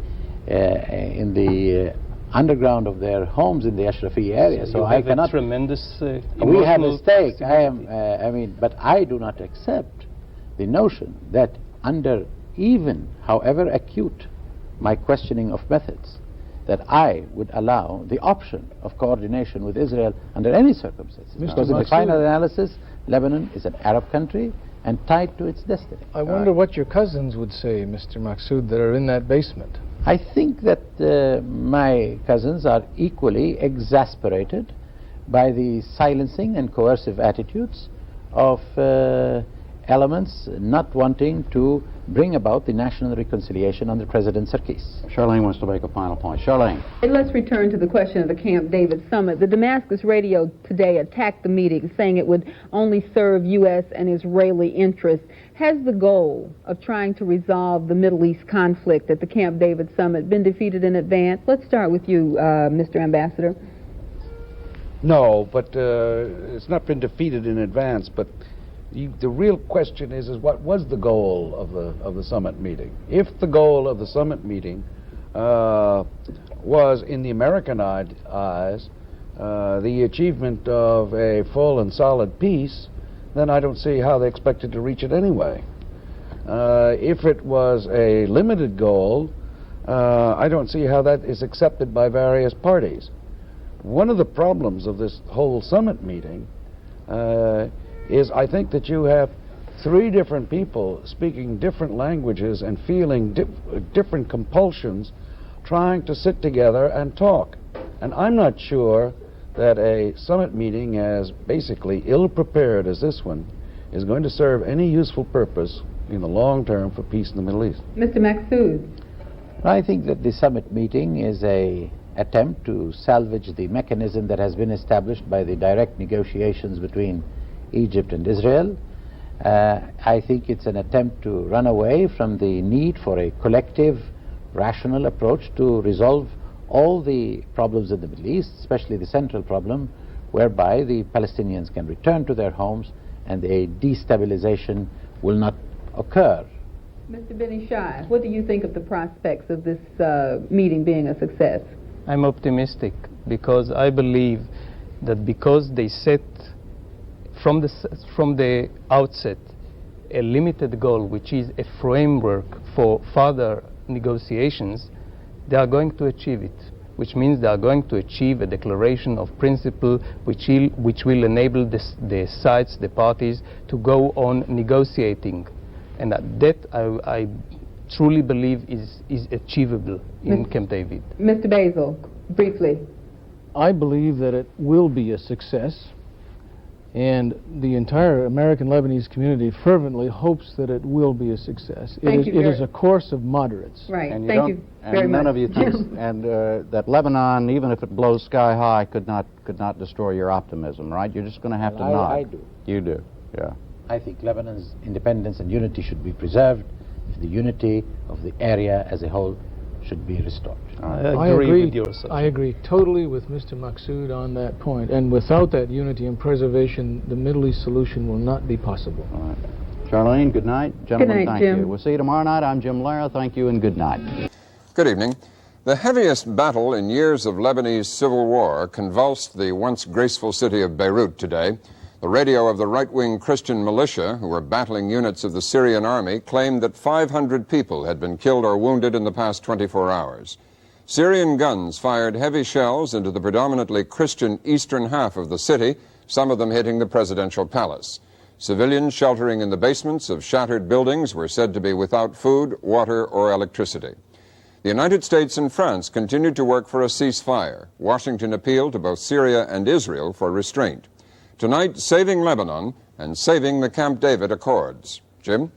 underground of their homes in the Ashrafi area. So I cannot. Tremendous. We have a stake. But I do not accept the notion that under even however acute my questioning of methods, that I would allow the option of coordination with Israel under any circumstances. Because in the final analysis, Lebanon is an Arab country and tied to its destiny. I wonder what your cousins would say, Mr. Maksud, that are in that basement. I think that my cousins are equally exasperated by the silencing and coercive attitudes of elements not wanting to bring about the national reconciliation under President Sarkis. Charlene wants to make a final point. Charlene. Let's return to the question of the Camp David summit. The Damascus radio today attacked the meeting, saying it would only serve U.S. and Israeli interests. Has the goal of trying to resolve the Middle East conflict at the Camp David summit been defeated in advance? Let's start with you, Mr. Ambassador. No, but it's not been defeated in advance, but the real question is what was the goal of the summit meeting? If the goal of the summit meeting was, in the American eyes, the achievement of a full and solid peace, then I don't see how they expected to reach it anyway. If it was a limited goal, I don't see how that is accepted by various parties. One of the problems of this whole summit meeting is I think that you have 3 different people speaking different languages and feeling different compulsions trying to sit together and talk. And I'm not sure that a summit meeting as basically ill-prepared as this one is going to serve any useful purpose in the long term for peace in the Middle East. Mr. Maksud. I think that the summit meeting is an attempt to salvage the mechanism that has been established by the direct negotiations between Egypt and Israel. I think it's an attempt to run away from the need for a collective, rational approach to resolve all the problems in the Middle East, especially the central problem, whereby the Palestinians can return to their homes and a destabilization will not occur Mr. Benny Shai, what do you think of the prospects of this meeting being a success? I'm optimistic because I believe that because they set from the outset a limited goal, which is a framework for further negotiations, they are going to achieve it, which means they are going to achieve a declaration of principle which will enable the sides, the parties, to go on negotiating. And that I truly believe is achievable in Camp David. Mr. Basil, briefly. I believe that it will be a success, and the entire American Lebanese community fervently hopes that it will be a success. It is a course of moderates. Right. And Thank you very much. none of you think, and that Lebanon, even if it blows sky high, could not destroy your optimism, right? You're just going to have to nod. I do. You do, yeah. I think Lebanon's independence and unity should be preserved. The unity of the area as a whole should be restored. I agree with yours. I agree totally with Mr. Maqsood on that point. And without that unity and preservation, the Middle East solution will not be possible. All right. Charlene, good night. Gentlemen, Good night, thank Jim. you. We'll see you tomorrow night. I'm Jim Lara. Thank you and good night. Good evening. The heaviest battle in years of Lebanese civil war convulsed the once graceful city of Beirut today. The radio of the right-wing Christian militia, who were battling units of the Syrian army, claimed that 500 people had been killed or wounded in the past 24 hours. Syrian guns fired heavy shells into the predominantly Christian eastern half of the city, some of them hitting the presidential palace. Civilians sheltering in the basements of shattered buildings were said to be without food, water, or electricity. The United States and France continued to work for a ceasefire. Washington appealed to both Syria and Israel for restraint. Tonight, saving Lebanon and saving the Camp David Accords. Jim?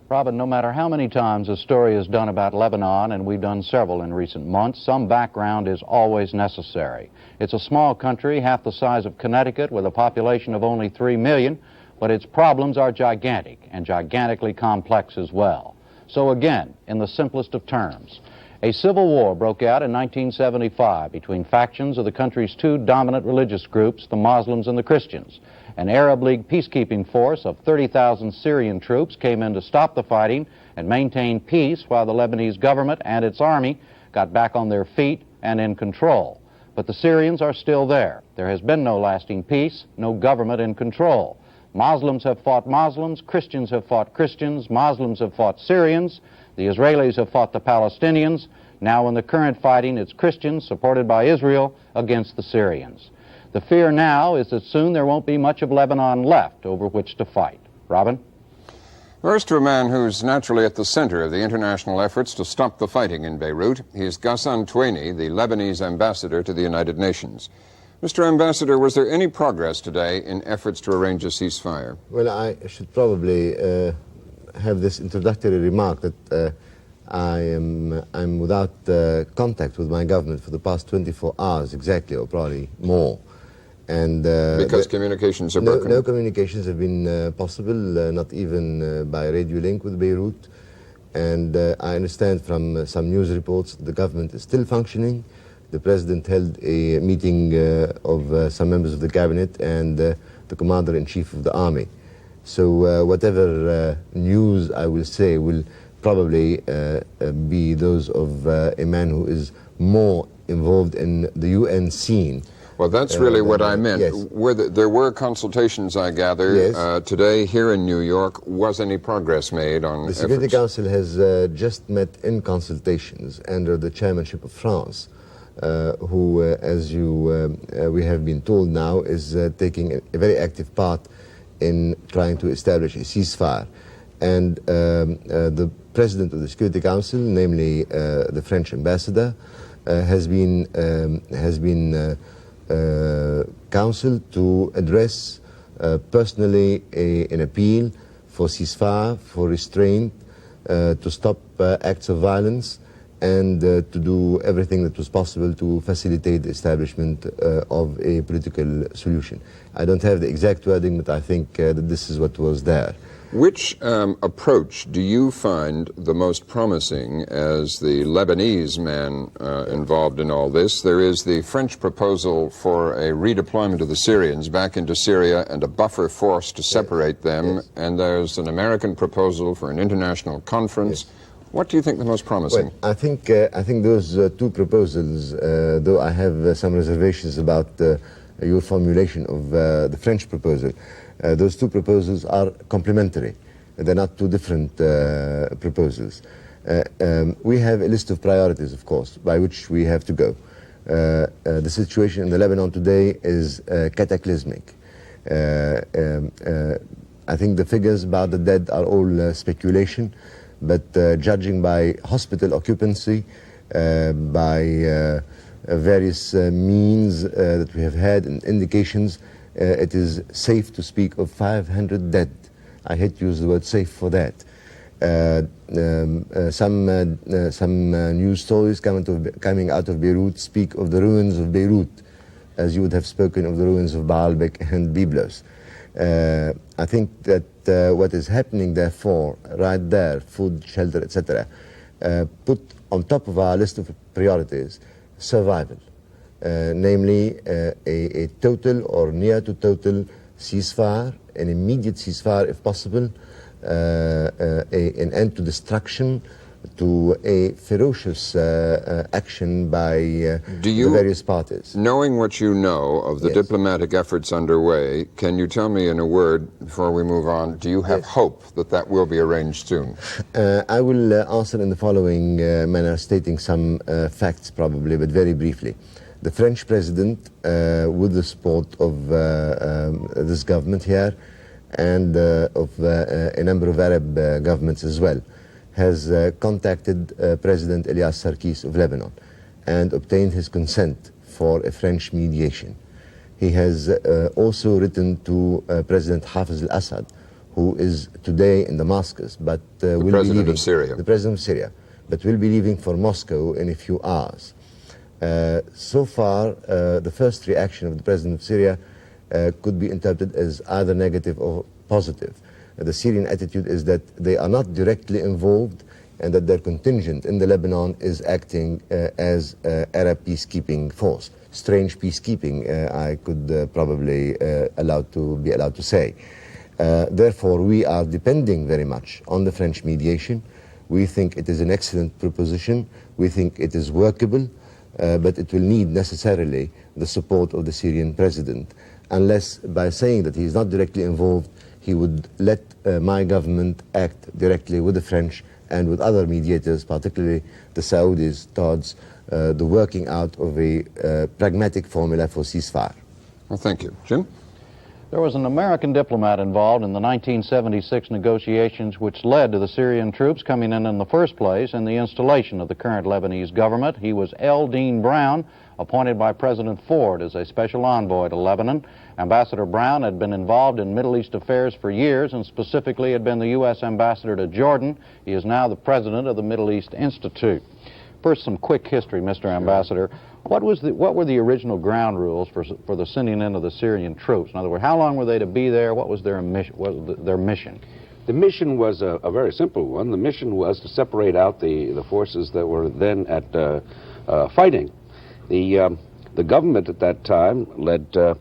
Robin, no matter how many times a story is done about Lebanon, and we've done several in recent months, some background is always necessary. It's a small country, half the size of Connecticut, with a population of only 3 million, but its problems are gigantic and gigantically complex as well. So again, in the simplest of terms, a civil war broke out in 1975 between factions of the country's two dominant religious groups, the Muslims and the Christians. An Arab League peacekeeping force of 30,000 Syrian troops came in to stop the fighting and maintain peace while the Lebanese government and its army got back on their feet and in control. But the Syrians are still there. There has been no lasting peace, no government in control. Muslims have fought Muslims, Christians have fought Christians, Muslims have fought Syrians, the Israelis have fought the Palestinians. Now in the current fighting, it's Christians, supported by Israel, against the Syrians. The fear now is that soon there won't be much of Lebanon left over which to fight. Robin? First, to a man who's naturally at the center of the international efforts to stop the fighting in Beirut. He's Ghassan Toueni, the Lebanese ambassador to the United Nations. Mr. Ambassador, was there any progress today in efforts to arrange a ceasefire? Well, I should probably have this introductory remark that I'm without contact with my government for the past 24 hours exactly, or probably more. And because communications are broken? No communications have been possible, not even by radio link with Beirut. And I understand from some news reports that the government is still functioning. The president held a meeting of some members of the cabinet and the commander-in-chief of the army. So whatever news I will say will probably be those of a man who is more involved in the UN scene. Well, that's really what I meant. Yes. There were consultations, I gather, yes. Today here in New York. Was any progress made on The Security efforts? Council has just met in consultations under the chairmanship of France, who, as we have been told now, is taking a very active part in trying to establish a ceasefire. And the president of the Security Council, namely the French ambassador, has been counseled to address personally an appeal for ceasefire, for restraint, to stop acts of violence, and to do everything that was possible to facilitate the establishment of a political solution. I don't have the exact wording, but I think that this is what was there. Which approach do you find the most promising as the Lebanese man involved in all this? There is the French proposal for a redeployment of the Syrians back into Syria and a buffer force to separate them, and there's an American proposal for an international conference. What do you think the most promising? Well, I think those two proposals, though I have some reservations about your formulation of the French proposal, those two proposals are complementary. They're not two different proposals. We have a list of priorities, of course, by which we have to go. The situation in the Lebanon today is cataclysmic. I think the figures about the dead are all speculation, but judging by hospital occupancy, by various means that we have had and indications, it is safe to speak of 500 dead. I hate to use the word safe for that. Some news stories coming out of Beirut speak of the ruins of Beirut, as you would have spoken of the ruins of Baalbek and Byblos. I think that what is happening, therefore, right there, food, shelter, etc., put on top of our list of priorities survival. Namely a total or near to total ceasefire, an immediate ceasefire if possible, an end to destruction, to a ferocious action by the various parties. Knowing what you know of the diplomatic efforts underway, can you tell me in a word, before we move on, do you have hope that that will be arranged soon? I will answer in the following manner, stating some facts probably, but very briefly. The French president, with the support of this government here and of a number of Arab governments as well, has contacted President Elias Sarkis of Lebanon and obtained his consent for a French mediation. He has also written to President Hafez al-Assad, who is today in Damascus, but will be leaving, of Syria. The president of Syria, but will be leaving for Moscow in a few hours. So far, the first reaction of the president of Syria could be interpreted as either negative or positive. The Syrian attitude is that they are not directly involved and that their contingent in the Lebanon is acting as Arab peacekeeping force. Strange peacekeeping, I could probably be allowed to say. Therefore, we are depending very much on the French mediation. We think it is an excellent proposition. We think it is workable. But it will need necessarily the support of the Syrian president, unless by saying that he is not directly involved, he would let my government act directly with the French and with other mediators, particularly the Saudis, towards the working out of a pragmatic formula for ceasefire. Well, thank you. Jim? There was an American diplomat involved in the 1976 negotiations which led to the Syrian troops coming in the first place and the installation of the current Lebanese government. He was L. Dean Brown, appointed by President Ford as a special envoy to Lebanon. Ambassador Brown had been involved in Middle East affairs for years and specifically had been the U.S. ambassador to Jordan. He is now the president of the Middle East Institute. First, some quick history, Mr. Ambassador. What were the original ground rules for the sending in of the Syrian troops? In other words, how long were they to be there? What was their mission? The mission was a very simple one. The mission was to separate out the forces that were then at fighting. The government at that time, led by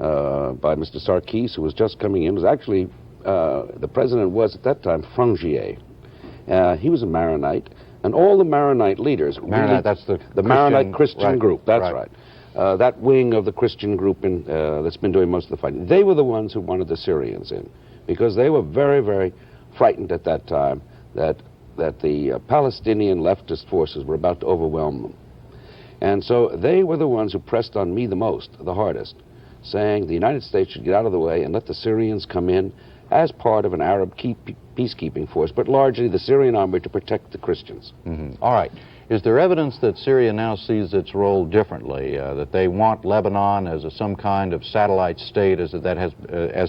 Mr. Sarkis, who was just coming in, was actually, the president was at that time Frangier. He was a Maronite. And all the Maronite leaders, Maronite, that's the Maronite Christian group, that's right. That wing of the Christian group that's been doing most of the fighting, they were the ones who wanted the Syrians in, because they were very, very frightened at that time that the Palestinian leftist forces were about to overwhelm them. And so they were the ones who pressed on me the most, the hardest, saying the United States should get out of the way and let the Syrians come in as part of an Arab peacekeeping force, but largely the Syrian army to protect the Christians. Mm-hmm. All right. Is there evidence that Syria now sees its role differently, that they want Lebanon as some kind of satellite state as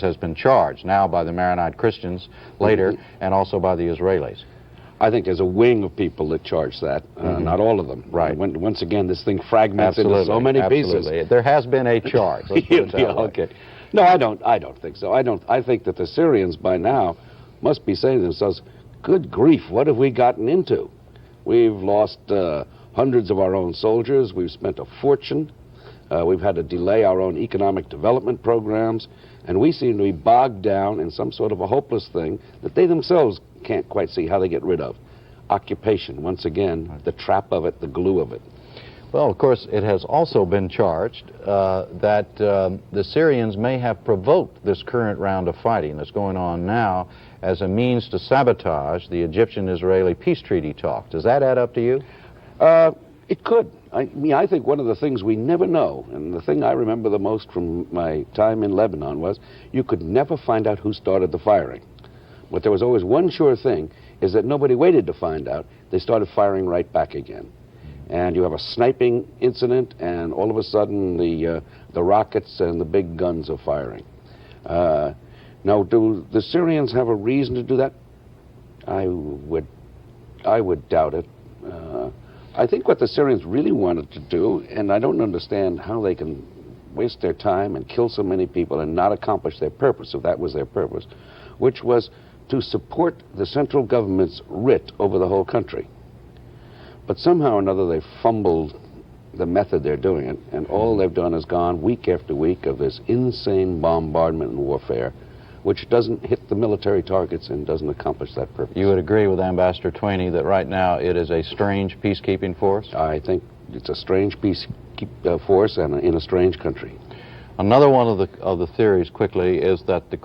has been charged now by the Maronite Christians later and also by the Israelis? I think there's a wing of people that charge that, not all of them. Right. Once again, this thing fragments into so many pieces. There has been a charge. Let's put it that way. Okay. No, I don't think so. I think that the Syrians by now must be saying to themselves, good grief, what have we gotten into? We've lost hundreds of our own soldiers. We've spent a fortune. We've had to delay our own economic development programs. And we seem to be bogged down in some sort of a hopeless thing that they themselves can't quite see how they get rid of. Occupation, once again, the trap of it, the glue of it. Well, of course, it has also been charged that the Syrians may have provoked this current round of fighting that's going on now as a means to sabotage the Egyptian-Israeli peace treaty talks. Does that add up to you? It could. I think one of the things we never know, and the thing I remember the most from my time in Lebanon, was you could never find out who started the firing. But there was always one sure thing, is that nobody waited to find out. They started firing right back again. And you have a sniping incident, and all of a sudden the rockets and the big guns are firing. Now, do the Syrians have a reason to do that? I would doubt it. I think what the Syrians really wanted to do, and I don't understand how they can waste their time and kill so many people and not accomplish their purpose, if that was their purpose, which was to support the central government's writ over the whole country. But somehow or another they fumbled the method they're doing it, and all they've done is gone week after week of this insane bombardment and warfare, which doesn't hit the military targets and doesn't accomplish that purpose. You would agree with Ambassador Twainey that right now it is a strange peacekeeping force? I think it's a strange peacekeeping force and in a strange country. Another one of the theories, quickly, is that the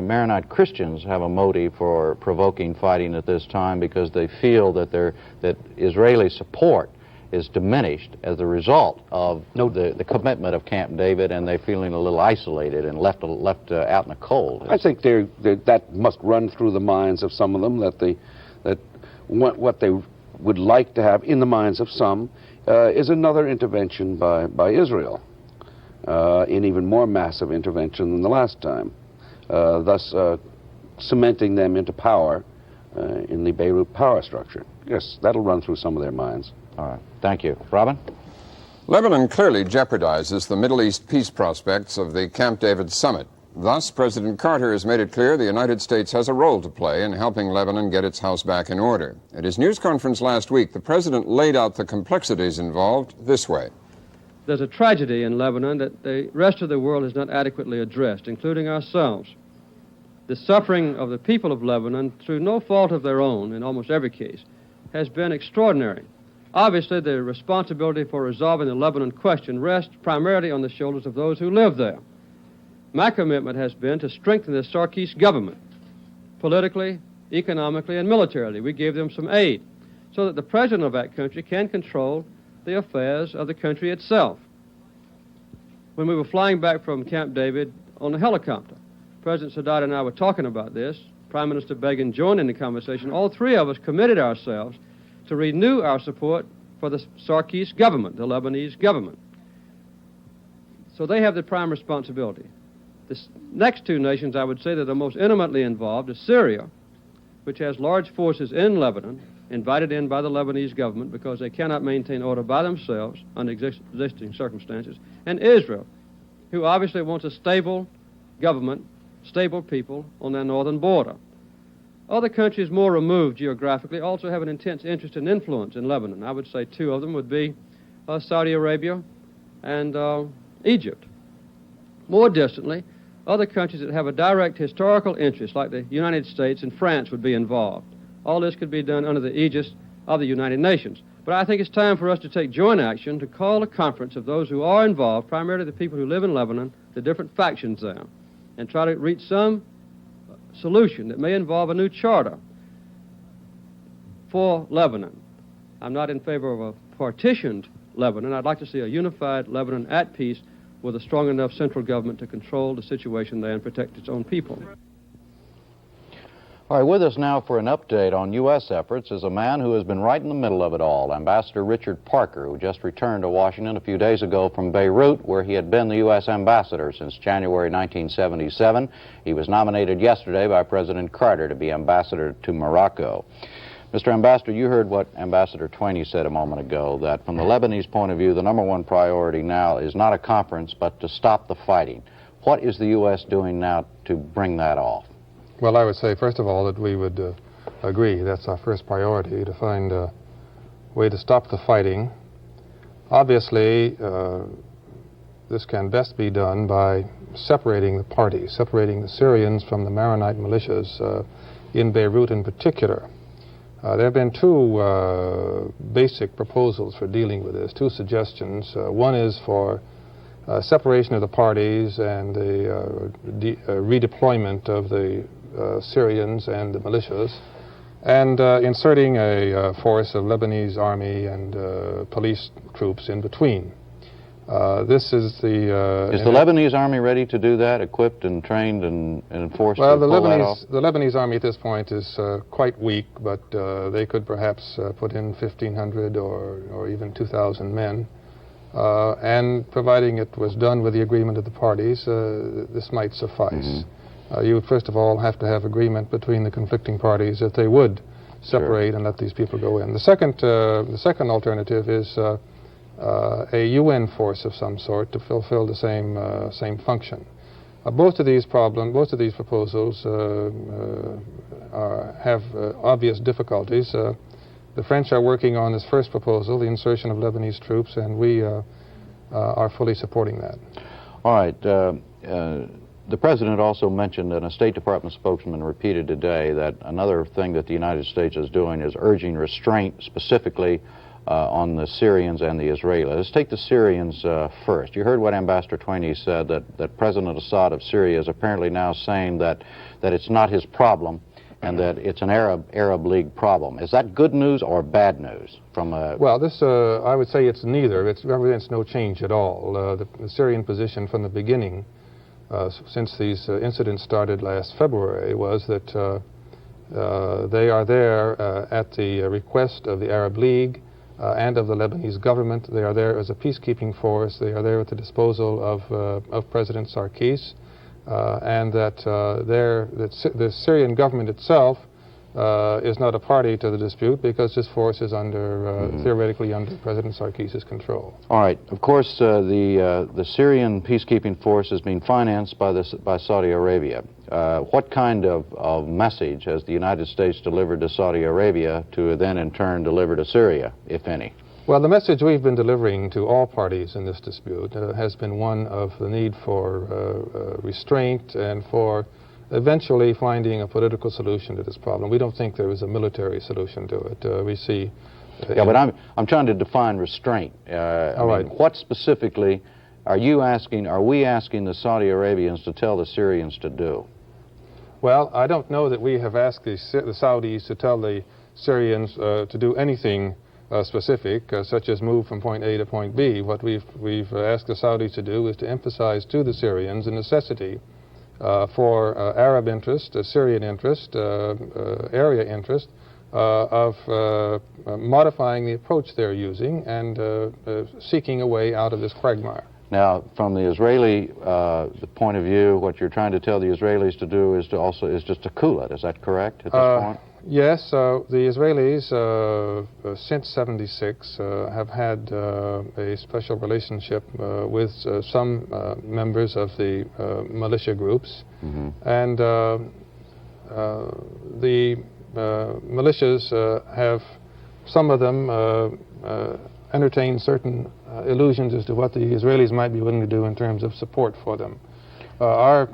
Maronite Christians have a motive for provoking fighting at this time because they feel that that Israeli support is diminished as a result of the commitment of Camp David, and they're feeling a little isolated and left out in the cold. I think that must run through the minds of some of them, that what they would like to have in the minds of some is another intervention by Israel, in even more massive intervention than the last time, thus cementing them into power in the Beirut power structure. Yes, that'll run through some of their minds. All right. Thank you. Robin? Lebanon clearly jeopardizes the Middle East peace prospects of the Camp David summit. Thus, President Carter has made it clear the United States has a role to play in helping Lebanon get its house back in order. At his news conference last week, the president laid out the complexities involved this way. There's a tragedy in Lebanon that the rest of the world has not adequately addressed, including ourselves. The suffering of the people of Lebanon, through no fault of their own in almost every case, has been extraordinary. Obviously, the responsibility for resolving the Lebanon question rests primarily on the shoulders of those who live there. My commitment has been to strengthen the Sarkis government, politically, economically, and militarily. We gave them some aid so that the president of that country can control the affairs of the country itself. When we were flying back from Camp David on a helicopter, President Sadat and I were talking about this. Prime Minister Begin joined in the conversation. All three of us committed ourselves to renew our support for the Sarkis government, the Lebanese government. So they have the prime responsibility. The next two nations, I would say, that are most intimately involved is Syria, which has large forces in Lebanon, invited in by the Lebanese government because they cannot maintain order by themselves under existing circumstances, and Israel, who obviously wants a stable government, stable people on their northern border. Other countries more removed geographically also have an intense interest and influence in Lebanon. I would say two of them would be Saudi Arabia and Egypt. More distantly, other countries that have a direct historical interest, like the United States and France, would be involved. All this could be done under the aegis of the United Nations. But I think it's time for us to take joint action to call a conference of those who are involved, primarily the people who live in Lebanon, the different factions there, and try to reach some solution that may involve a new charter for Lebanon. I'm not in favor of a partitioned Lebanon. I'd like to see a unified Lebanon at peace with a strong enough central government to control the situation there and protect its own people. All right, with us now for an update on U.S. efforts is a man who has been right in the middle of it all, Ambassador Richard Parker, who just returned to Washington a few days ago from Beirut, where he had been the U.S. ambassador since January 1977. He was nominated yesterday by President Carter to be ambassador to Morocco. Mr. Ambassador, you heard what Ambassador Twainey said a moment ago, that from the Lebanese point of view, the #1 priority now is not a conference, but to stop the fighting. What is the U.S. doing now to bring that off? Well, I would say, first of all, that we would agree. That's our first priority, to find a way to stop the fighting. Obviously, this can best be done by separating the parties, separating the Syrians from the Maronite militias in Beirut in particular. There have been two basic proposals for dealing with this, two suggestions. One is for separation of the parties and the redeployment of the Syrians and the militias, and inserting a force of Lebanese army and police troops in between. This is the... is the Lebanese army ready to do that, equipped and trained and forced well, to pull that off? the Lebanese army at this point is quite weak, but they could perhaps put in 1,500 or even 2,000 men. And providing it was done with the agreement of the parties, this might suffice. You would first of all have to have agreement between the conflicting parties that they would separate and let these people go in. The second alternative is a UN force of some sort to fulfill the same function. Both of these proposals have obvious difficulties. The French are working on this first proposal, the insertion of Lebanese troops, and we are fully supporting that. All right. The President also mentioned, and a State Department spokesman repeated today, that another thing that the United States is doing is urging restraint specifically on the Syrians and the Israelis. Let's take the Syrians first. You heard what Ambassador Twainey said, that President Assad of Syria is apparently now saying that it's not his problem and that it's an Arab League problem. Is that good news or bad news? Well, this, I would say it's neither. It represents no change at all. The Syrian position from the beginning, since these incidents started last February, was that they are there at the request of the Arab League and of the Lebanese government. They are there as a peacekeeping force. They are there at the disposal of President Sarkis, and that the Syrian government itself is not a party to the dispute because this force is theoretically under President Sarkis' control. All right. Of course, the Syrian peacekeeping force is being financed by Saudi Arabia. What kind of message has the United States delivered to Saudi Arabia to then in turn deliver to Syria, if any? Well, the message we've been delivering to all parties in this dispute has been one of the need for restraint and for eventually finding a political solution to this problem. We don't think there is a military solution to it. We see... yeah, but I'm trying to define restraint. I mean, what specifically are we asking the Saudi Arabians to tell the Syrians to do? Well, I don't know that we have asked the Saudis to tell the Syrians to do anything specific, such as move from point A to point B. What we've asked the Saudis to do is to emphasize to the Syrians the necessity for Arab interest, Syrian interest, area interest, of modifying the approach they're using and seeking a way out of this quagmire. Now, from the Israeli the point of view, what you're trying to tell the Israelis to do is just to cool it. Is that correct at this point? Yes, the Israelis since '76 have had a special relationship with some members of the militia groups, and the militias have, some of them entertained certain illusions as to what the Israelis might be willing to do in terms of support for them. Our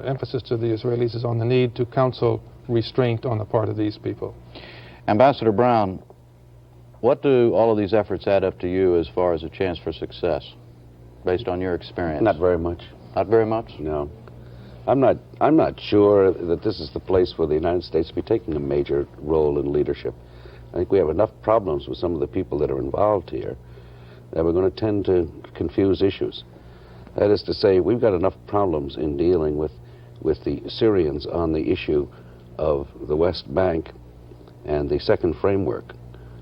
emphasis to the Israelis is on the need to counsel restraint on the part of these people. Ambassador Brown, what do all of these efforts add up to you as far as a chance for success, based on your experience? Not very much. Not very much? No. I'm not sure that this is the place for the United States to be taking a major role in leadership. I think we have enough problems with some of the people that are involved here that we're going to tend to confuse issues. That is to say, we've got enough problems in dealing with the Syrians on the issue of the West Bank and the Second Framework,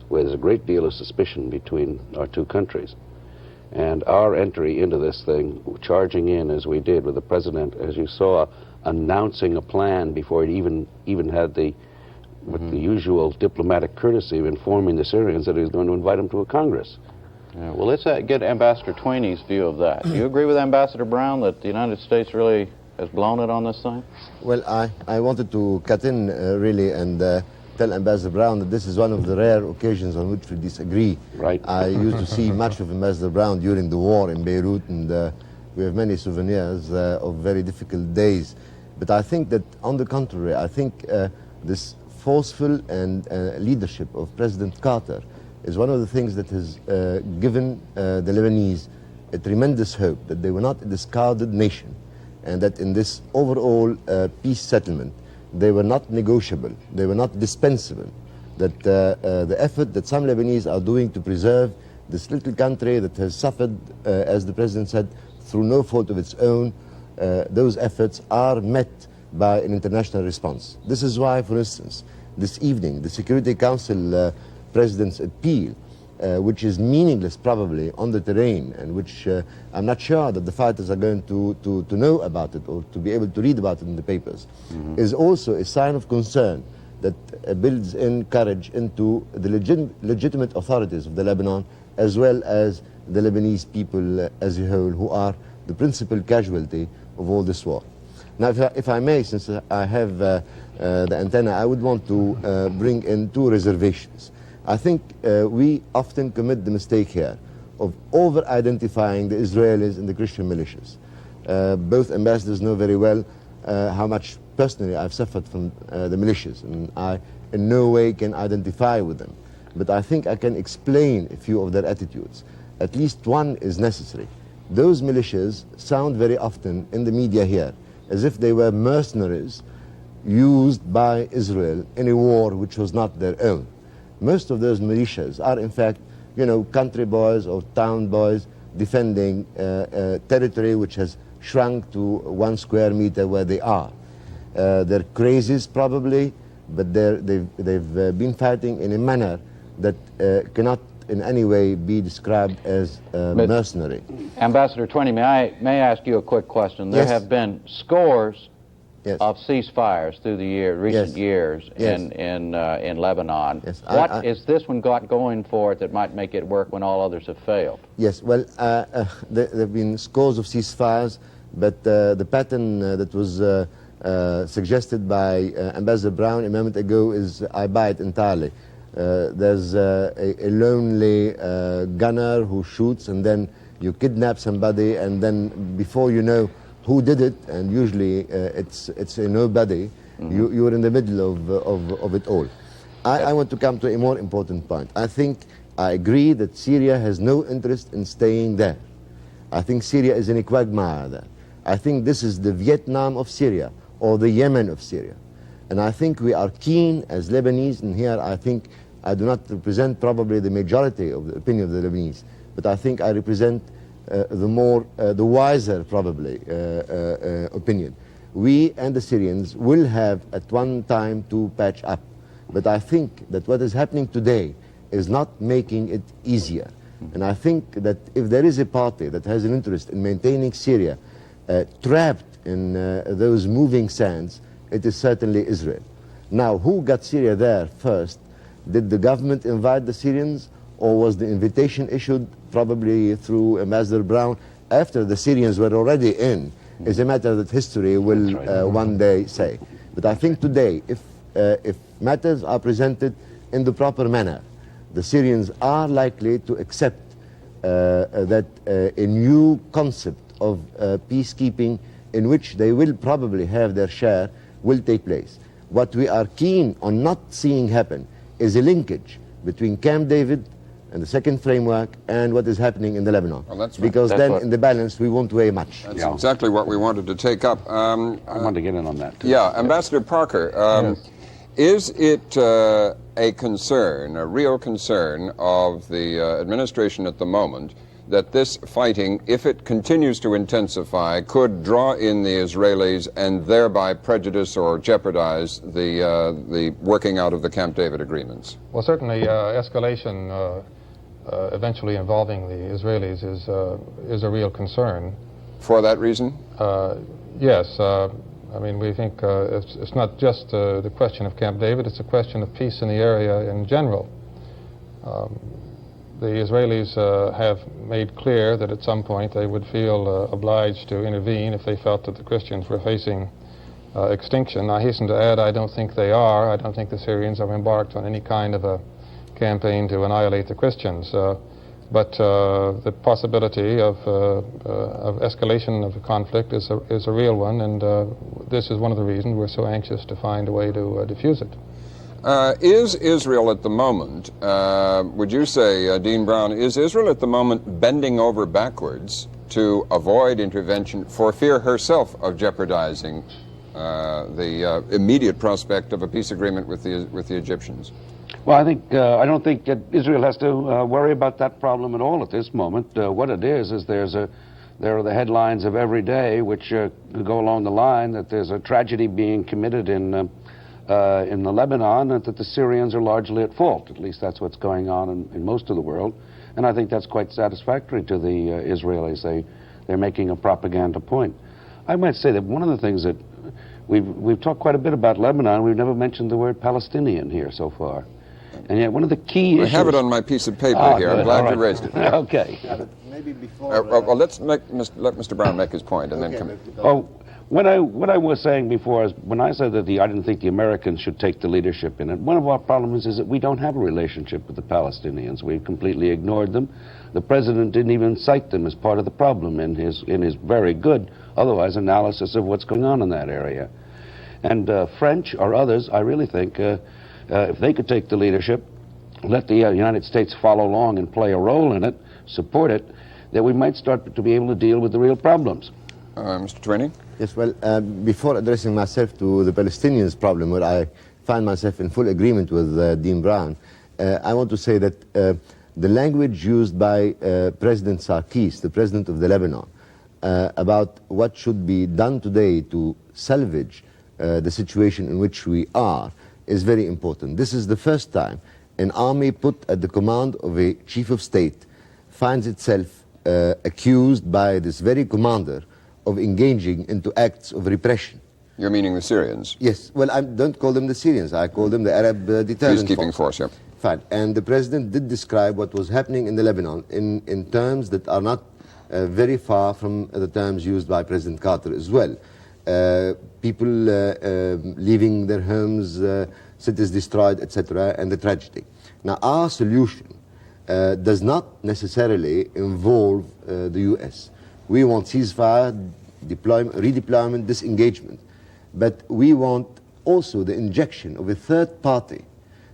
where there's a great deal of suspicion between our two countries. And our entry into this thing, charging in as we did with the President, as you saw, announcing a plan before it even had the usual diplomatic courtesy of informing the Syrians that he was going to invite them to a Congress. Yeah, well, let's get Ambassador Twainey's view of that. Do you agree with Ambassador Brown that the United States really has blown it on this thing? Well, I wanted to cut in really and tell Ambassador Brown that this is one of the rare occasions on which we disagree. Right. I used to see much of Ambassador Brown during the war in Beirut, and we have many souvenirs of very difficult days. But I think that, on the contrary, I think this forceful and leadership of President Carter is one of the things that has given the Lebanese a tremendous hope that they were not a discarded nation, and that in this overall peace settlement, they were not negotiable, they were not dispensable, that the effort that some Lebanese are doing to preserve this little country that has suffered, as the President said, through no fault of its own, those efforts are met by an international response. This is why, for instance, this evening, the Security Council President's appeal, which is meaningless probably on the terrain, and which I'm not sure that the fighters are going to know about it or to be able to read about it in the papers, is also a sign of concern that builds in courage into the legitimate authorities of the Lebanon, as well as the Lebanese people as a whole, who are the principal casualty of all this war. Now, if I may, since I have the antenna, I would want to bring in two reservations. I think we often commit the mistake here of over-identifying the Israelis and the Christian militias. Both ambassadors know very well how much personally I've suffered from the militias, and I in no way can identify with them. But I think I can explain a few of their attitudes. At least one is necessary. Those militias sound very often in the media here as if they were mercenaries used by Israel in a war which was not their own. Most of those militias are, in fact, country boys or town boys defending territory which has shrunk to 1 square meter where they are. They're crazies probably, but they've been fighting in a manner that cannot in any way be described as mercenary. Ambassador Twinney, may I ask you a quick question? There have been scores of ceasefires through the recent years in Lebanon. What is this one got going for it that might make it work when all others have failed? Yes, well, there have been scores of ceasefires, but the pattern that was suggested by Ambassador Brown a moment ago I buy it entirely. There's a lonely gunner who shoots, and then you kidnap somebody, and then before you know who did it, and usually it's a nobody, you're in the middle of it all. I want to come to a more important point. I agree that Syria has no interest in staying there. I think Syria is in a quagmire there. I think this is the Vietnam of Syria, or the Yemen of Syria. And I think we are keen as Lebanese, and here I think I do not represent probably the majority of the opinion of the Lebanese, but I think I represent the wiser probably opinion. We and the Syrians will have at one time to patch up, but I think that what is happening today is not making it easier. And I think that if there is a party that has an interest in maintaining Syria trapped in those moving sands, it is certainly Israel. Now, who got Syria there first? Did the government invite the Syrians, or was the invitation issued probably through Ambassador Brown after the Syrians were already in? Is a matter that history will one day say. But I think today, if matters are presented in the proper manner, the Syrians are likely to accept that a new concept of peacekeeping, in which they will probably have their share, will take place. What we are keen on not seeing happen is a linkage between Camp David and the second framework and what is happening in the Lebanon. Well, because then in the balance we won't weigh much. That's exactly what we wanted to take up. I wanted to get in on that too. Yeah, Ambassador Parker, is it a concern, a real concern of the administration at the moment, that this fighting, if it continues to intensify, could draw in the Israelis and thereby prejudice or jeopardize the working out of the Camp David agreements? Well, certainly escalation eventually involving the Israelis is a real concern. For that reason? Yes. I mean, we think it's not just the question of Camp David, it's a question of peace in the area in general. the Israelis have made clear that at some point they would feel obliged to intervene if they felt that the Christians were facing extinction. I hasten to add, I don't think they are. I don't think the Syrians have embarked on any kind of a campaign to annihilate the Christians. But the possibility of escalation of the conflict is a real one, and this is one of the reasons we're so anxious to find a way to diffuse it. Is Israel at the moment, would you say, Dean Brown, is Israel at the moment bending over backwards to avoid intervention for fear herself of jeopardizing the immediate prospect of a peace agreement with the Egyptians? Well, I don't think that Israel has to worry about that problem at all at this moment. What it is there are the headlines of every day which go along the line that there's a tragedy being committed in the Lebanon, and that the Syrians are largely at fault. At least that's what's going on in most of the world, and I think that's quite satisfactory to the Israelis. They're making a propaganda point. I might say that one of the things that we've talked quite a bit about Lebanon. We've never mentioned the word Palestinian here so far. And yet one of the key issues... I have it on my piece of paper here. I'm glad you raised it. Okay. Maybe before... well, let Mr. Brown make his point and then come... Oh, what I was saying before is when I said that I didn't think the Americans should take the leadership in it, one of our problems is that we don't have a relationship with the Palestinians. We've completely ignored them. The president didn't even cite them as part of the problem in his very good, otherwise, analysis of what's going on in that area. And French or others, I really think, if they could take the leadership, let the United States follow along and play a role in it, support it, that we might start to be able to deal with the real problems. Mr. Twinney? Yes, well, before addressing myself to the Palestinians problem, where I find myself in full agreement with Dean Brown, I want to say that the language used by President Sarkis, the president of the Lebanon, about what should be done today to salvage the situation in which we are, is very important. This is the first time an army put at the command of a chief of state finds itself accused by this very commander of engaging into acts of repression. You're meaning the Syrians? Yes. Well, I don't call them the Syrians. I call them the Arab deterrent Peacekeeping force, yeah. Fine. And the president did describe what was happening in the Lebanon in terms that are not very far from the terms used by President Carter as well. People leaving their homes, cities destroyed, etc., and the tragedy. Now, our solution does not necessarily involve the U.S. We want ceasefire, redeployment, disengagement. But we want also the injection of a third party,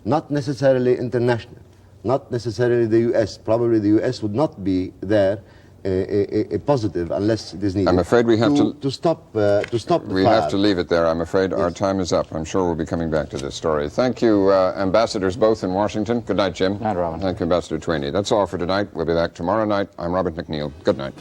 not necessarily international, not necessarily the U.S. Probably the U.S. would not be there a positive unless it is needed. I'm afraid we have to stop the we fire. have to leave it there. I'm afraid our time is up. I'm sure we'll be coming back to this story. Thank you, ambassadors both in Washington. Good night, Jim. Good night, Robert. Thank you, Ambassador Twinney. That's all for tonight. We'll be back tomorrow night. I'm Robert McNeil. Good night.